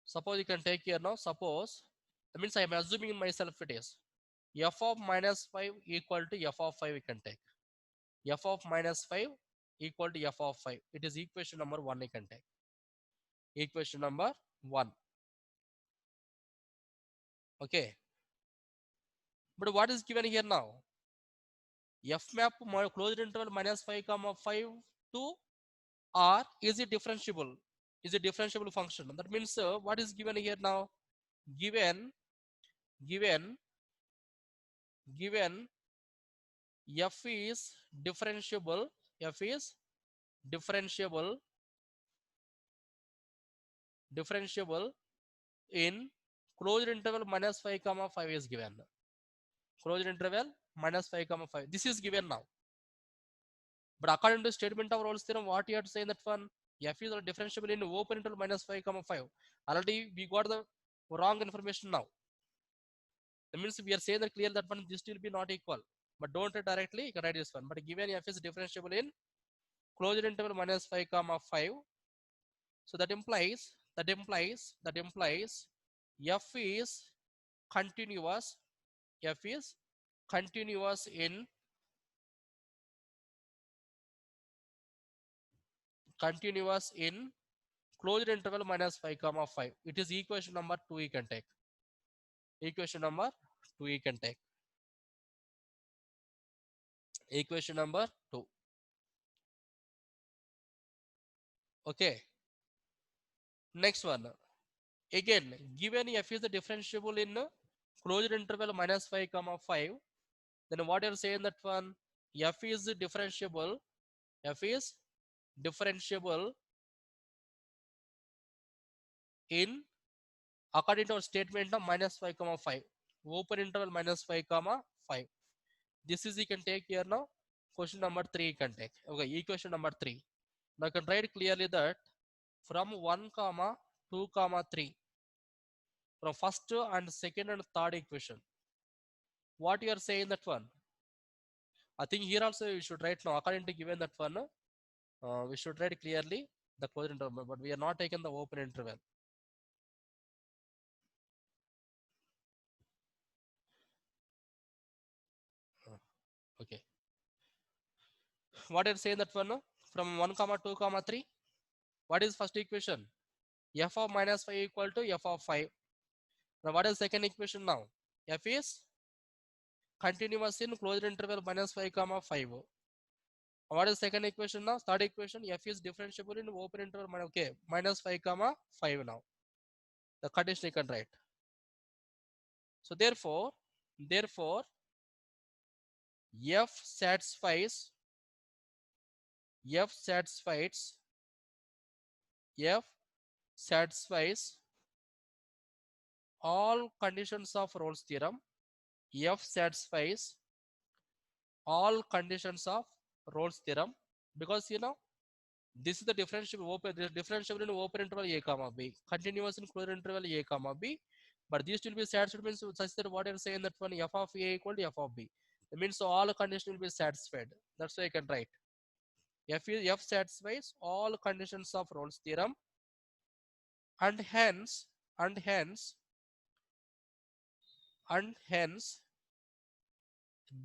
suppose you can take here now. Suppose that means I am assuming myself it is f of minus 5 equal to f of 5 we can take. F of minus 5 equal to f of 5. It is equation number 1 you can take. Equation number 1. Okay. But what is given here now? F map closed interval minus 5 comma 5 to R is a differentiable. Is a differentiable function. That means what is given here now? Given f is differentiable. F is differentiable in closed interval minus 5 comma 5 is given. Closed interval minus 5 comma 5. This is given now. But according to statement of Rolle's theorem, what you have to say in that one? F is differentiable in open interval minus 5 comma 5. Already we got the wrong information now. That means we are saying that clear that one this will be not equal. but don't write directly, you can write this one. But given f is differentiable in closed interval minus 5 comma 5, so that implies f is continuous, f is continuous in closed interval minus 5 comma 5. It is equation number 2 you can take. Equation number 2 you can take. Equation number 2. Okay. Next one. Again, given f is the differentiable in closed interval minus 5 comma 5, then what you're saying that one, f is differentiable in according to our statement of minus 5 comma 5, open interval minus 5 comma 5. This is you can take here now. Question number 3 you can take. Okay, equation number 3. Now you can write clearly that from 1 comma 2 comma 3, from first and second and third equation, what you are saying that one, I think here also you should write now according to given that one, we should write clearly the closed interval, but we are not taking the open interval. Okay, what are you saying that one, from 1 comma 2 comma 3, what is first equation? F of minus 5 equal to f of 5. Now what is second equation now? F is continuous in closed interval minus 5 comma 5. What is second equation now? Third equation, f is differentiable in open interval okay, minus 5 comma 5 now. The condition you can write. So therefore f satisfies all conditions of Rolle's theorem. F satisfies all conditions of Rolle's theorem, because this is the differentiable in open interval a comma b, continuous in closed interval a comma b, but these will be satisfied means such that what you're saying that one f of a equal to f of b. It means so all conditions will be satisfied. That's why I can write f satisfies all conditions of Rolle's theorem, and hence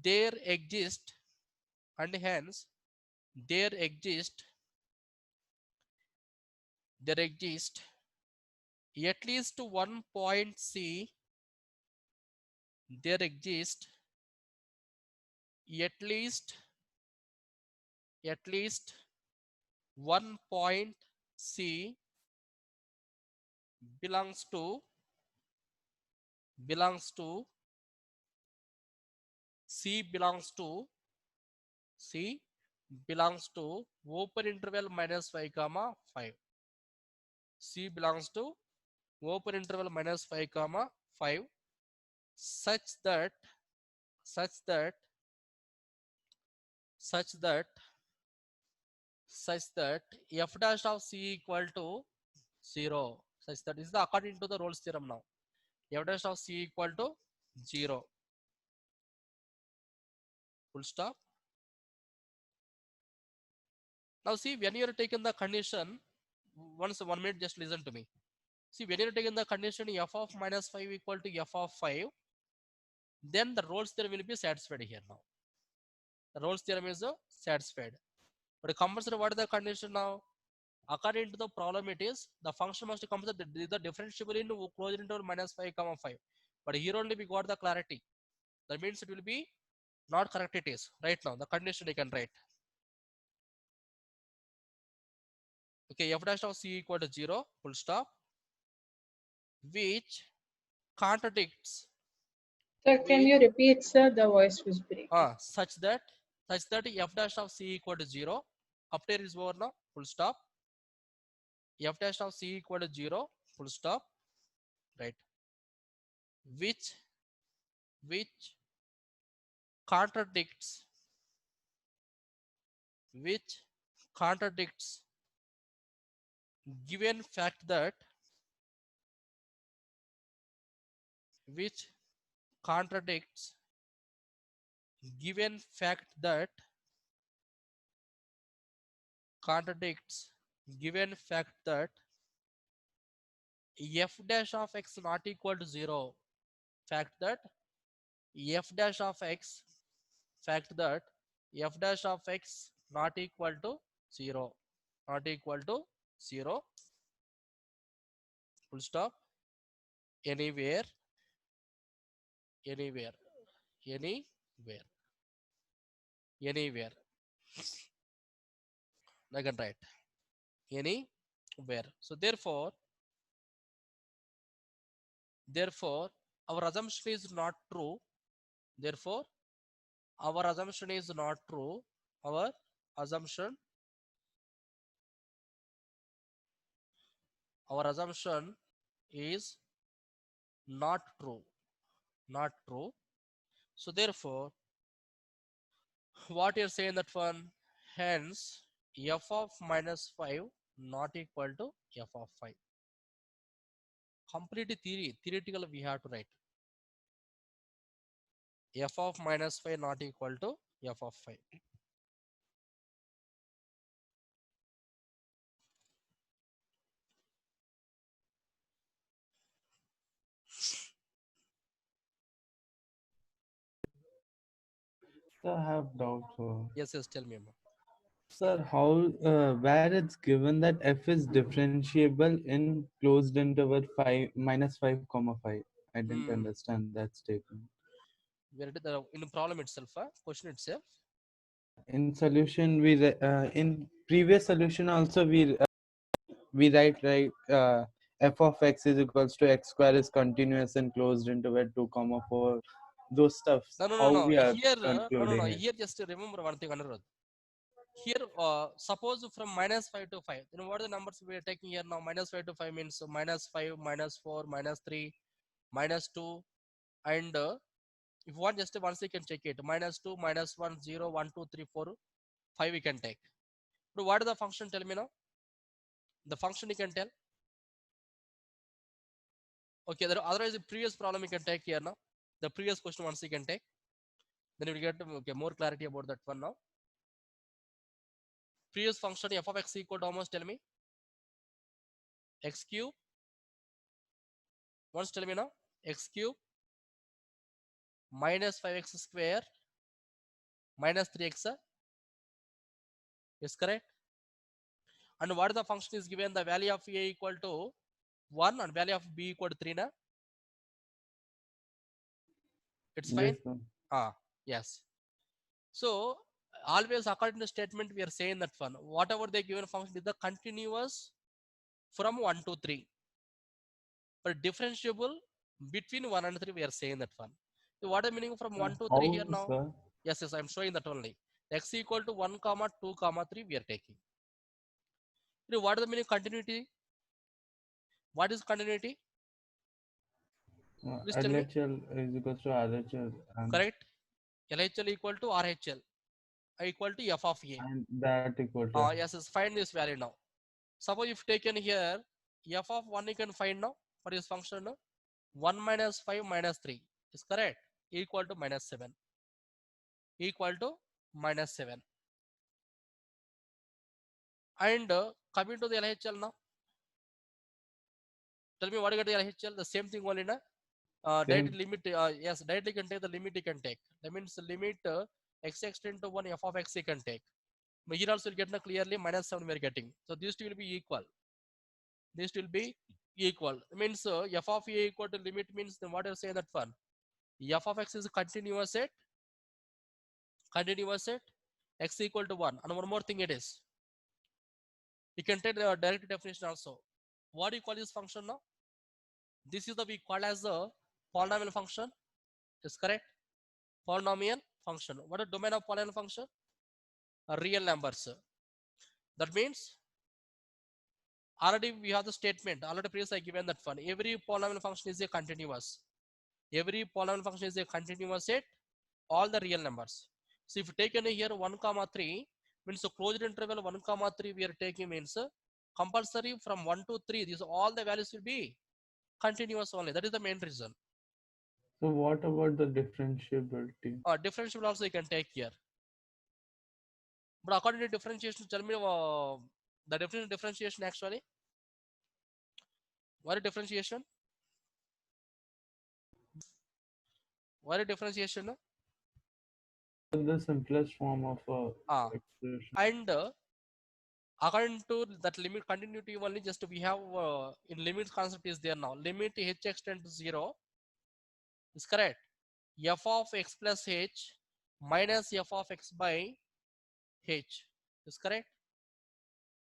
there exist at least one point C, there exist at least one point C belongs to C belongs to open interval minus 5 comma 5. C belongs to open interval minus 5 comma 5, such that f dash of C equal to 0, such that is the according to the Rolle's theorem now. F dash of C equal to 0. Full stop. Now see, when you are taking the condition, once 1 minute, just listen to me. See, when you are taking the condition f of minus 5 equal to f of 5, then the Rolle's theorem will be satisfied here now. The Rolle's theorem is satisfied. But compulsory, what is the condition now? According to the problem, it is the function must compensate the differentiable in closed interval minus 5 comma 5. But here only we got the clarity. That means it will be not correct. It is right now the condition you can write. Okay, f dash of C equal to 0, full stop, which contradicts. Sir, can you repeat, sir? The voice was breaking. Such that f dash of C equal to 0. Up there is over now, full stop. F dash of C equal to 0, full stop, right? Which contradicts given fact that given fact that contradicts given fact that f dash of x not equal to 0, fact that f dash of x fact that f dash of x not equal to 0, not equal to 0, full stop, anywhere, anywhere, anywhere, anywhere, I can write anywhere. So therefore our assumption is not true, therefore our assumption is not true, our assumption is not true, not true. So therefore what you're saying that one, hence f of minus 5 not equal to f of 5. Complete theoretical we have to write f of minus 5 not equal to f of 5. So I have doubts. Yes, tell me more. Sir, how where it's given that f is differentiable in closed interval 5 minus 5 comma 5. I didn't understand that statement. Where it is the in the problem itself, question itself. In solution, in previous solution also we write f of x is equals to x square is continuous in closed interval 2 comma 4. Those stuffs. How No. we are Here, concluding it. Here, just remember one thing, Anirudh. Here, suppose from minus 5 to 5, then what are the numbers we are taking here now? Minus 5 to 5 means minus 5, minus 4, minus 3, minus 2, and if you want just once you can check it. Minus 2, minus 1, 0, 1, 2, 3, 4, 5 we can take. But what is the function? Tell me now. The function you can tell. Okay, otherwise the previous problem you can take here now. The previous question once you can take. Then you will get more clarity about that one now. Previous function f of x equal to almost, tell me, x cube. Once tell me now, x cube minus 5x square minus 3x is correct. And what the function is given? The value of a equal to 1 and value of b equal to 3 na? It's fine. Yes, Yes. So always according to statement we are saying that one, whatever they given function is the continuous from 1 to 3, but differentiable between 1 and 3 we are saying that one. So what is the meaning from 1 to 3 here now? Sir? Yes, I'm showing that only. X equal to 1 comma 2 comma 3 we are taking. What is the meaning continuity? What is continuity? Please tell me. LHL is equals to RHL. Correct. LHL equal to RHL equal to f of a. And that equal to. Yes, find this value now. Suppose if taken here, f of 1 you can find now for this function. 1 minus 5 minus 3 is correct. Equal to minus 7. Equal to minus 7. And coming to the LHL now. Tell me what you get the LHL? The same thing only na? Directly limit, yes, directly can take the limit you can take. That means the limit x extend to 1 f of x you can take. But here also you get clearly minus 7 we are getting. So these two will be equal. This will be equal. It means f of a equal to limit means then what you say that one? F of x is continuous set. Continuous set. X equal to 1. And one more thing it is. You can take the direct definition also. What do you call this function now? This is the we call as the polynomial function. Is correct? Polynomial function. What is the domain of polynomial function? Real numbers. That means already we have the statement. Already previously I given that one. Every polynomial function is a continuous. Every polynomial function is a continuous set. All the real numbers. So if you take any here 1 comma 3 means the closed interval 1 comma 3 we are taking means compulsory from 1 to 3. These all the values will be continuous only. That is the main reason. So what about the differentiability? Differentiable also you can take here. But according to differentiation, tell me the definition of differentiation actually. What is differentiation? What is differentiation? The simplest form of Ah, expression. and according to that limit continuity only, just we have in limit concept is there now. Limit h extend to 0 is correct. F of x plus h minus f of x by h is correct.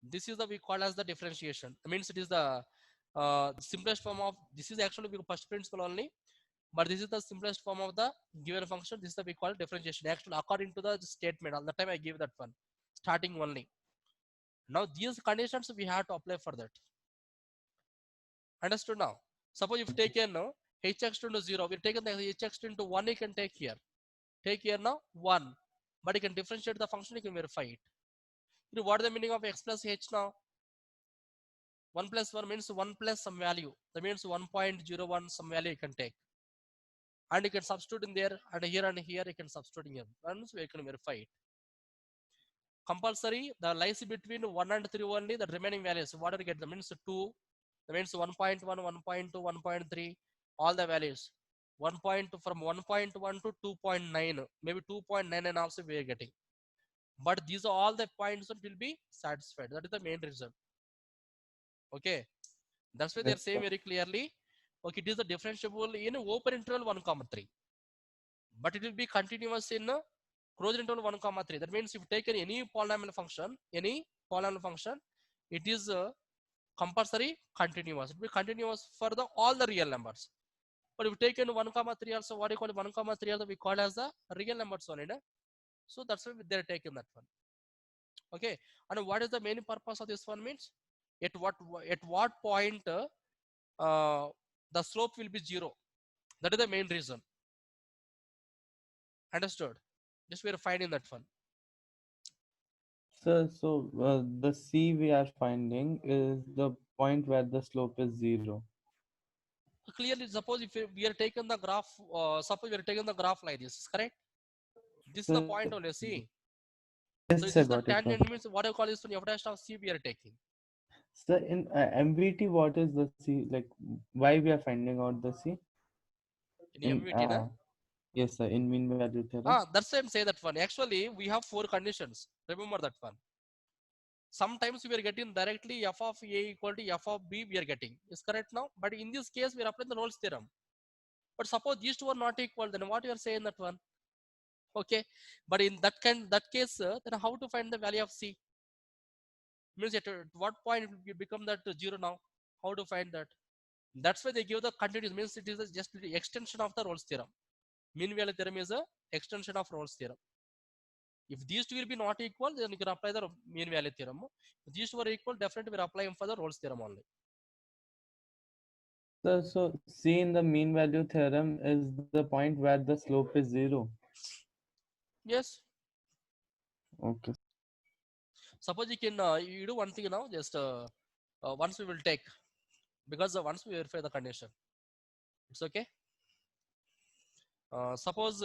This is the we call as the differentiation. That means it is the simplest form of this is actually first principle only, but this is the simplest form of the given function. This is the we call differentiation. Actually, according to the statement, all the time I give that one starting only. Now these conditions we have to apply for that. Understood now? Suppose if taken now h extend to 0, we've taken the h extend to 1, you can take here. Take here now 1, but you can differentiate the function, you can verify it. You know what is the meaning of x plus h now? 1 plus 1 means 1 plus some value. That means 1.01 some value you can take. And you can substitute in there and here you can substitute in here. And so you can verify it. Compulsory, the lies between 1 and 3 only, the remaining values. What do you get? That means 2, that means 1.1, 1.2, 1.3, all the values. 1.2 from 1.1 to 2.9, maybe 2.99 also we are getting. But these are all the points that will be satisfied. That is the main reason. Okay. That's why they are Yes, saying sir. very clearly, okay, it is a differentiable in open interval 1, 3. But it will be continuous in closed interval 1, 3. That means if you take any polynomial function, it is compulsory continuous. It will be continuous for the all the real numbers. But if you take in 1, 3 also, what do you call it? 1, 3 also we call as the real numbers only. So that's why they're taking that one. Okay. And what is the main purpose of this one means? At what point the slope will be 0. That is the main reason. Understood? Just we are finding that one. So the C we are finding is the point where the slope is 0. Clearly, suppose if we are taking the graph, suppose we are taking the graph like this, correct? This is the So, point only. See, so yes, this I is the got it. tangent means what I call is f dash of C we are taking. So in MVT, what is the C? Like, why we are finding out the C? In In MVT, na? yes, sir. In mean value theorem. That's why I'm saying that one. Actually, we have 4 conditions. Remember that one. Sometimes we are getting directly f of A equal to f of B we are getting. Is correct now? But in this case, we are applying the Rolle's theorem. But suppose these two are not equal, then what you are saying that one? Okay. But in that case, then how to find the value of C? Means at what point it will become that 0 now? How to find that? That's why they give the continuous. Means it is just the extension of the Rolle's theorem. Mean value theorem is a extension of Rolle's theorem. If these two will be not equal, then you can apply the mean value theorem. If these two are equal, definitely we're applying for the Rolle's theorem only. So C in the mean value theorem is the point where the slope is 0. Yes. Okay. Suppose you can you do one thing now. Just once we will take because once we verify the condition, it's okay. Suppose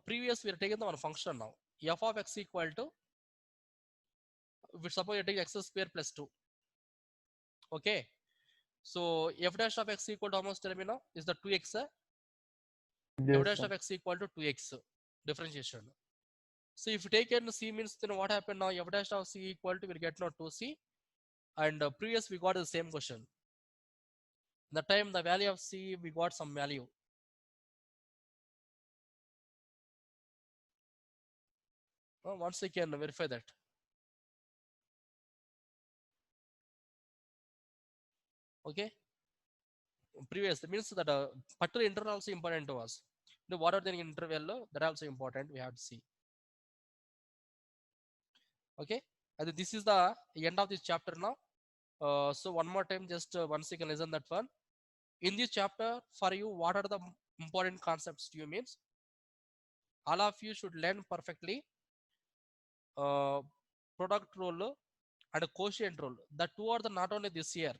previous we are taking the one function now. F of x equal to, suppose you're taking x square plus 2. Okay. So f dash of x equal to almost tell me now is the 2x. F Yes, dash sir. of x equal to 2x differentiation. So if you take n c means then what happened now? F dash of c equal to we'll get now 2c. And previous we got the same question. The time the value of c we got some value. Once we can verify that. Okay. Previous means that particular interval also important to us. What are the interval that also important we have to see. Okay. And this is the end of this chapter now. So one more time, just once you can listen that one. In this chapter, for you, what are the important concepts do you mean? All of you should learn perfectly product role and quotient role. The two are the not only this year.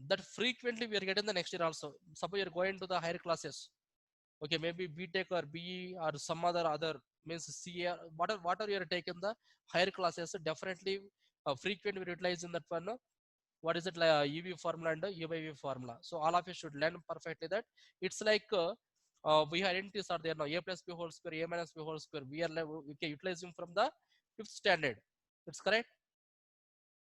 that frequently we are getting the next year also. Suppose you're going to the higher classes, okay, maybe BTech or BE or some other means CA, whatever you're taking the higher classes, definitely frequent we utilize in that one. What is it like EV formula and UV formula? So all of you should learn perfectly that it's like we identities are there now, a plus b whole square, a minus b whole square. We are okay, utilizing from the fifth standard. It's correct.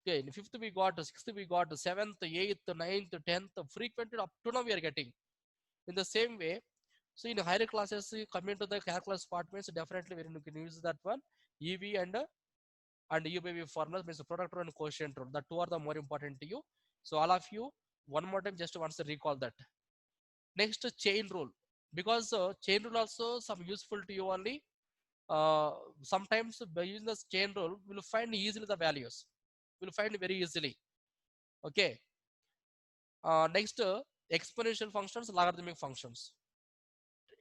Okay, in fifth we got, sixth we got, seventh, eighth, ninth, 10th, frequented up to now we are getting. In the same way, so in higher classes, coming to the calculus part means definitely we can use that one, EV and UBV formulas means the product rule and quotient rule. The two are the more important to you. So all of you, one more time, just once to recall that. Next, chain rule, because chain rule also some useful to you only. Uh, Sometimes by using this chain rule, we'll find easily the values. We'll find very easily. Okay. Next, exponential functions, logarithmic functions,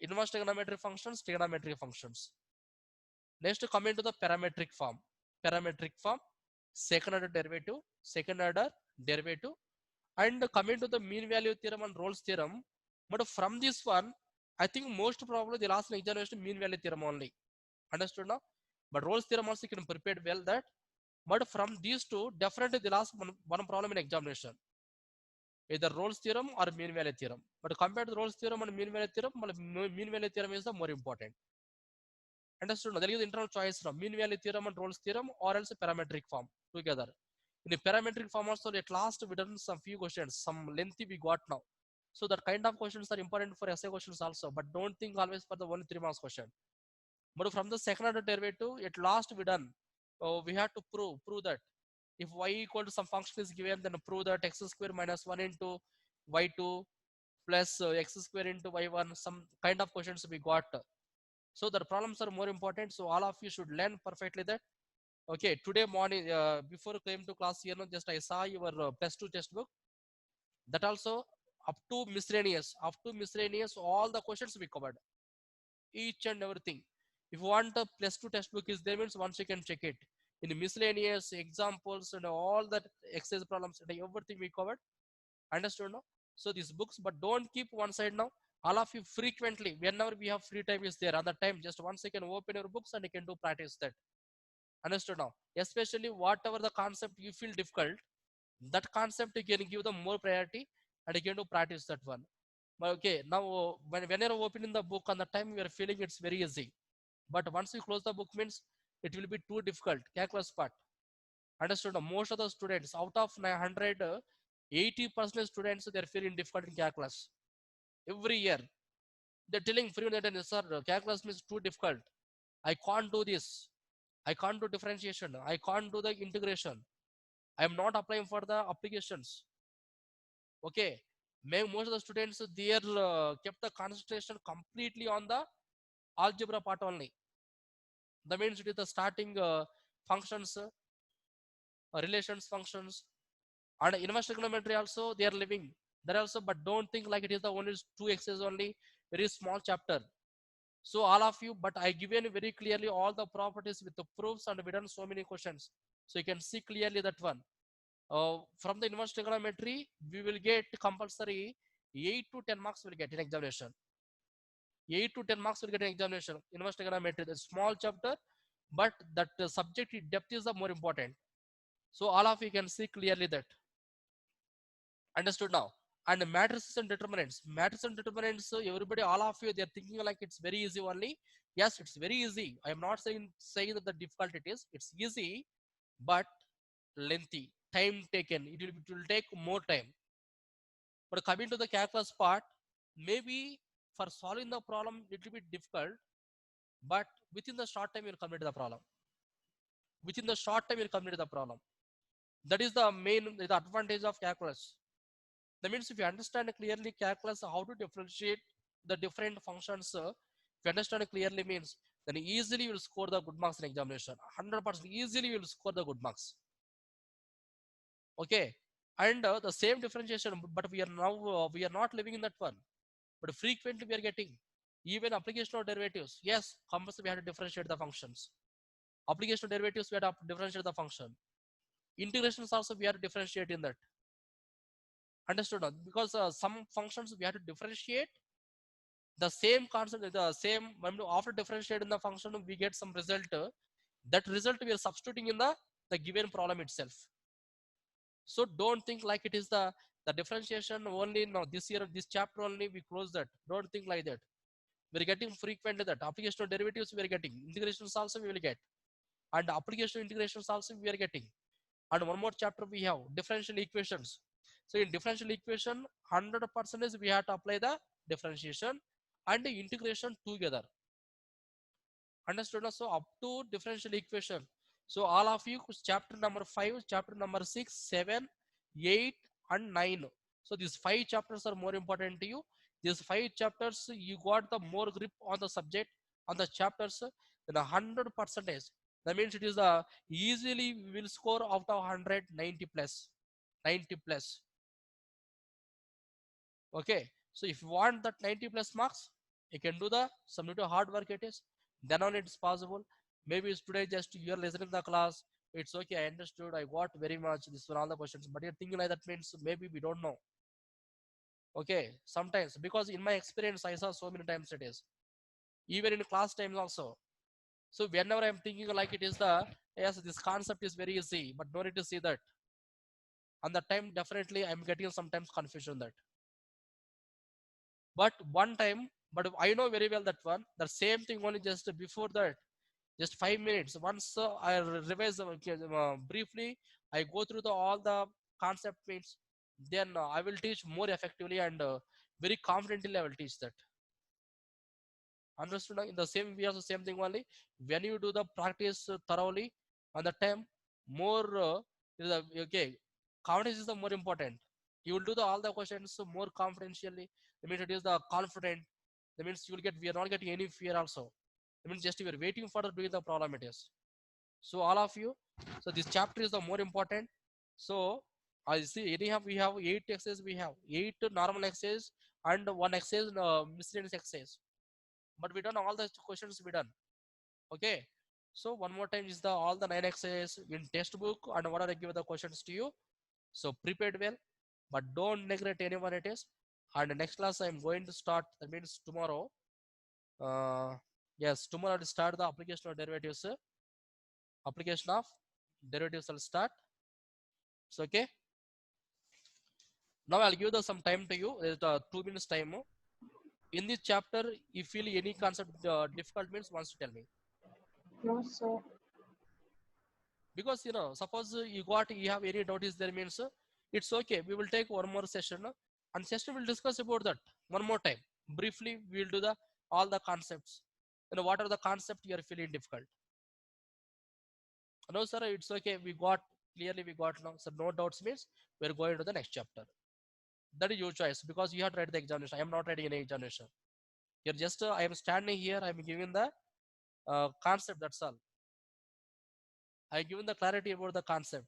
inverse trigonometric functions, trigonometric functions. Next, coming to the parametric form. Parametric form, second order derivative, and coming to the mean value theorem and Rolle's theorem. But from this one, I think most probably the last examination mean value theorem only. Understood now? But Rolle's theorem also can prepare well that. But from these two, definitely the last one problem in examination. Either Rolle's theorem or mean value theorem. But compared to Rolle's theorem and mean value theorem, mean value theorem is the more important. Understood? There is the internal choice now. Mean value theorem and Rolle's theorem or else a parametric form together. In the parametric form also at last we done some few questions, some lengthy we got now. So that kind of questions are important for essay questions also, but don't think always for the only 3 marks question. But from the second order derivative, at last we done. We have to prove that if y equal to some function is given, then prove that x square minus 1 into y2 plus x square into y1, some kind of questions we got. So the problems are more important. So all of you should learn perfectly that. Okay, today morning, before I came to class here, just I saw your plus 2 textbook. That also up to miscellaneous, all the questions we covered, each and everything. If you want a plus 2 textbook is there means once you can check it. In miscellaneous examples and all that exercise problems and everything we covered. Understood now? So these books, but don't keep one side now. All of you frequently, whenever we have free time is there, on the time, just once you can open your books and you can do practice that. Understood now? Especially whatever the concept you feel difficult, that concept you can give them more priority and you can do practice that one. But okay, now when you're opening the book on the time you are feeling it's very easy. But once you close the book means it will be too difficult. Calculus part. Understood now? Most of the students out of 900, 80% students they're feeling difficult in calculus. Every year. They're telling frequently, sir, calculus means too difficult. I can't do this. I can't do differentiation. I can't do the integration. I am not applying for the applications. Okay. Most of the students they are kept the concentration completely on the algebra part only. That means it is the starting functions, relations functions, and inverse trigonometry also they are living there also. But don't think like it is the only 2 exercises only, very small chapter. So all of you, but I given very clearly all the properties with the proofs and we done so many questions. So you can see clearly that one. From the inverse trigonometry, we will get compulsory 8 to 10 marks will get in examination. 8 to 10 marks will get in examination. Inverse trigonometry, the small chapter, but that subject depth is the more important. So all of you can see clearly that. Understood now? And matrices and determinants. Matrices and determinants, everybody, all of you, they're thinking like it's very easy only. Yes, it's very easy. I am not saying that the difficult it is. It's easy, but lengthy. Time taken. It will take more time. But coming to the calculus part, maybe for solving the problem, it will be difficult, but within the short time, you'll complete the problem. Within the short time, you'll complete the problem. That is the main the advantage of calculus. That means if you understand clearly calculus, how to differentiate the different functions, if you understand clearly means, then easily you will score the good marks in examination. 100% easily you will score the good marks. Okay. And the same differentiation, but we are now, we are not living in that one. But frequently we are getting even application of derivatives. Yes, compulsory we have to differentiate the functions. Application of derivatives, we have to differentiate the function. Integrations also we are differentiating that. Understood? Because some functions we have to differentiate the same concept, the same when after differentiating the function, we get some result. That result we are substituting in the given problem itself. So don't think like it is the differentiation only. No, this year this chapter only we close that. Don't think like that. We're getting frequently that application of derivatives we are getting, integrations also we will get, and application integrations also we are getting. And one more chapter we have differential equations. So in differential equation 100% we have to apply the differentiation and the integration together. Understood? So up to differential equation. So all of you chapter number 5, chapter number 6, 7, 8 and 9. So these 5 chapters are more important to you. These 5 chapters you got the more grip on the subject, on the chapters, then 100%. That means it is the easily we will score out of 100 90 plus, 90 plus. Okay, so if you want that 90 plus marks, you can do the some little hard work it is, then only it's possible. Maybe it's today just you're listening to the class, it's okay, I understood, I got very much, this were all the questions, but you're thinking like that means maybe we don't know. Okay, sometimes because in my experience I saw so many times it is, even in class times also. So whenever I'm thinking like it is the, yes, this concept is very easy, but don't need to see that. On the time definitely I'm getting sometimes confusion that. But one time, but I know very well that one, the same thing only just before that, just 5 minutes. Once I revise briefly, I go through all the concept means, then I will teach more effectively and very confidently I will teach that. Understood? In the same way, also same thing only. When you do the practice thoroughly, on the time, more okay, confidence is the more important. You will do all the questions more confidentially. That means it is the confident. That means you will get. We are not getting any fear also. That means just you are waiting for the doing the problem. It is. So all of you. So this chapter is the more important. So I see anyhow we have 8 exercises. We have 8 normal exercises and 1 exercise miscellaneous exercise. But we done all the questions we done. Okay, so one more time is the all the 9 exercises in textbook and what are I give the questions to you. So prepared well, but don't neglect anyone it is. And the next class I'm going to start, that means tomorrow. Yes, tomorrow I'll start the application of derivatives. Application of derivatives will start. So okay, now I'll give the some time to you. It's 2 minutes time. In this chapter if you feel any concept difficult means wants to tell me. No, sir. Because suppose you have any doubt is there means it's okay, we will take one more session, and session will discuss about that one more time briefly. We will do the all the concepts, what are the concept you are feeling difficult. No sir, it's okay, we got clearly, we got now, so no doubts means we're going to the next chapter. That is your choice, because you have to write the examination. I am not writing any examination. You're just I am standing here, I am giving the concept, that's all. I am given the clarity about the concept,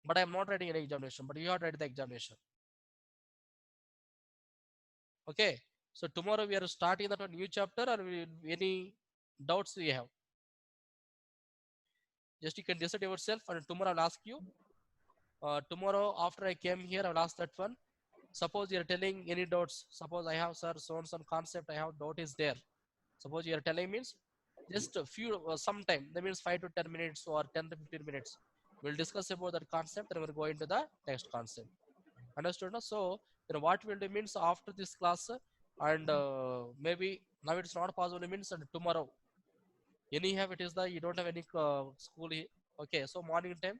but I am not writing any examination, but you have to write the examination. Okay, so tomorrow we are starting that one new chapter, or any doubts you have, just you can decide yourself, and tomorrow I'll ask you. Tomorrow after I came here, I'll ask that one. Suppose you're telling any doubts, suppose I have sir so and some concept I have doubt is there, suppose you're telling means just a few some time, that means 5 to 10 minutes or 10 to 15 minutes, we'll discuss about that concept and we'll go into the next concept. Understood? No? So what we'll do means after this class, and maybe now it's not possible means, and tomorrow anyhow it is the you don't have any school here. Okay, so morning time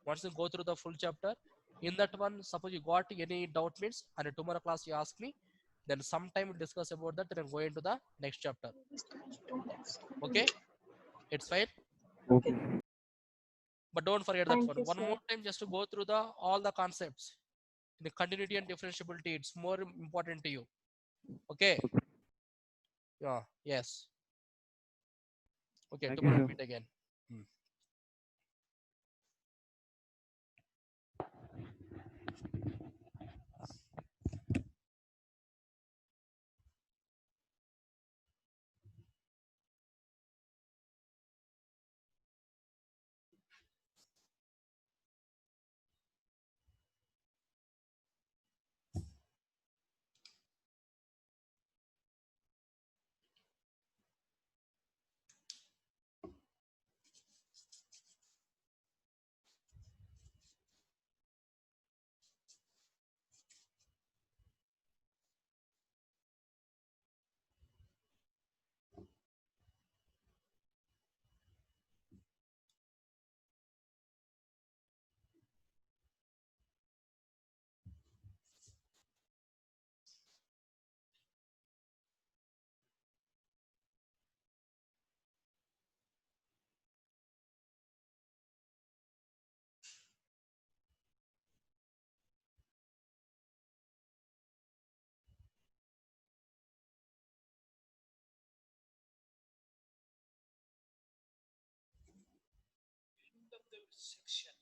once you go through the full chapter, in that one suppose you got any doubt means, and tomorrow class you ask me, then sometime we'll discuss about that and go into the next chapter. Okay, it's fine. Okay. But don't forget that Thank one you, one sir. more time, just to go through the all the concepts in the continuity and differentiability, it's more important to you. Okay, yeah, yes. Okay, Thank you, tomorrow sir. meet again. Hmm. section.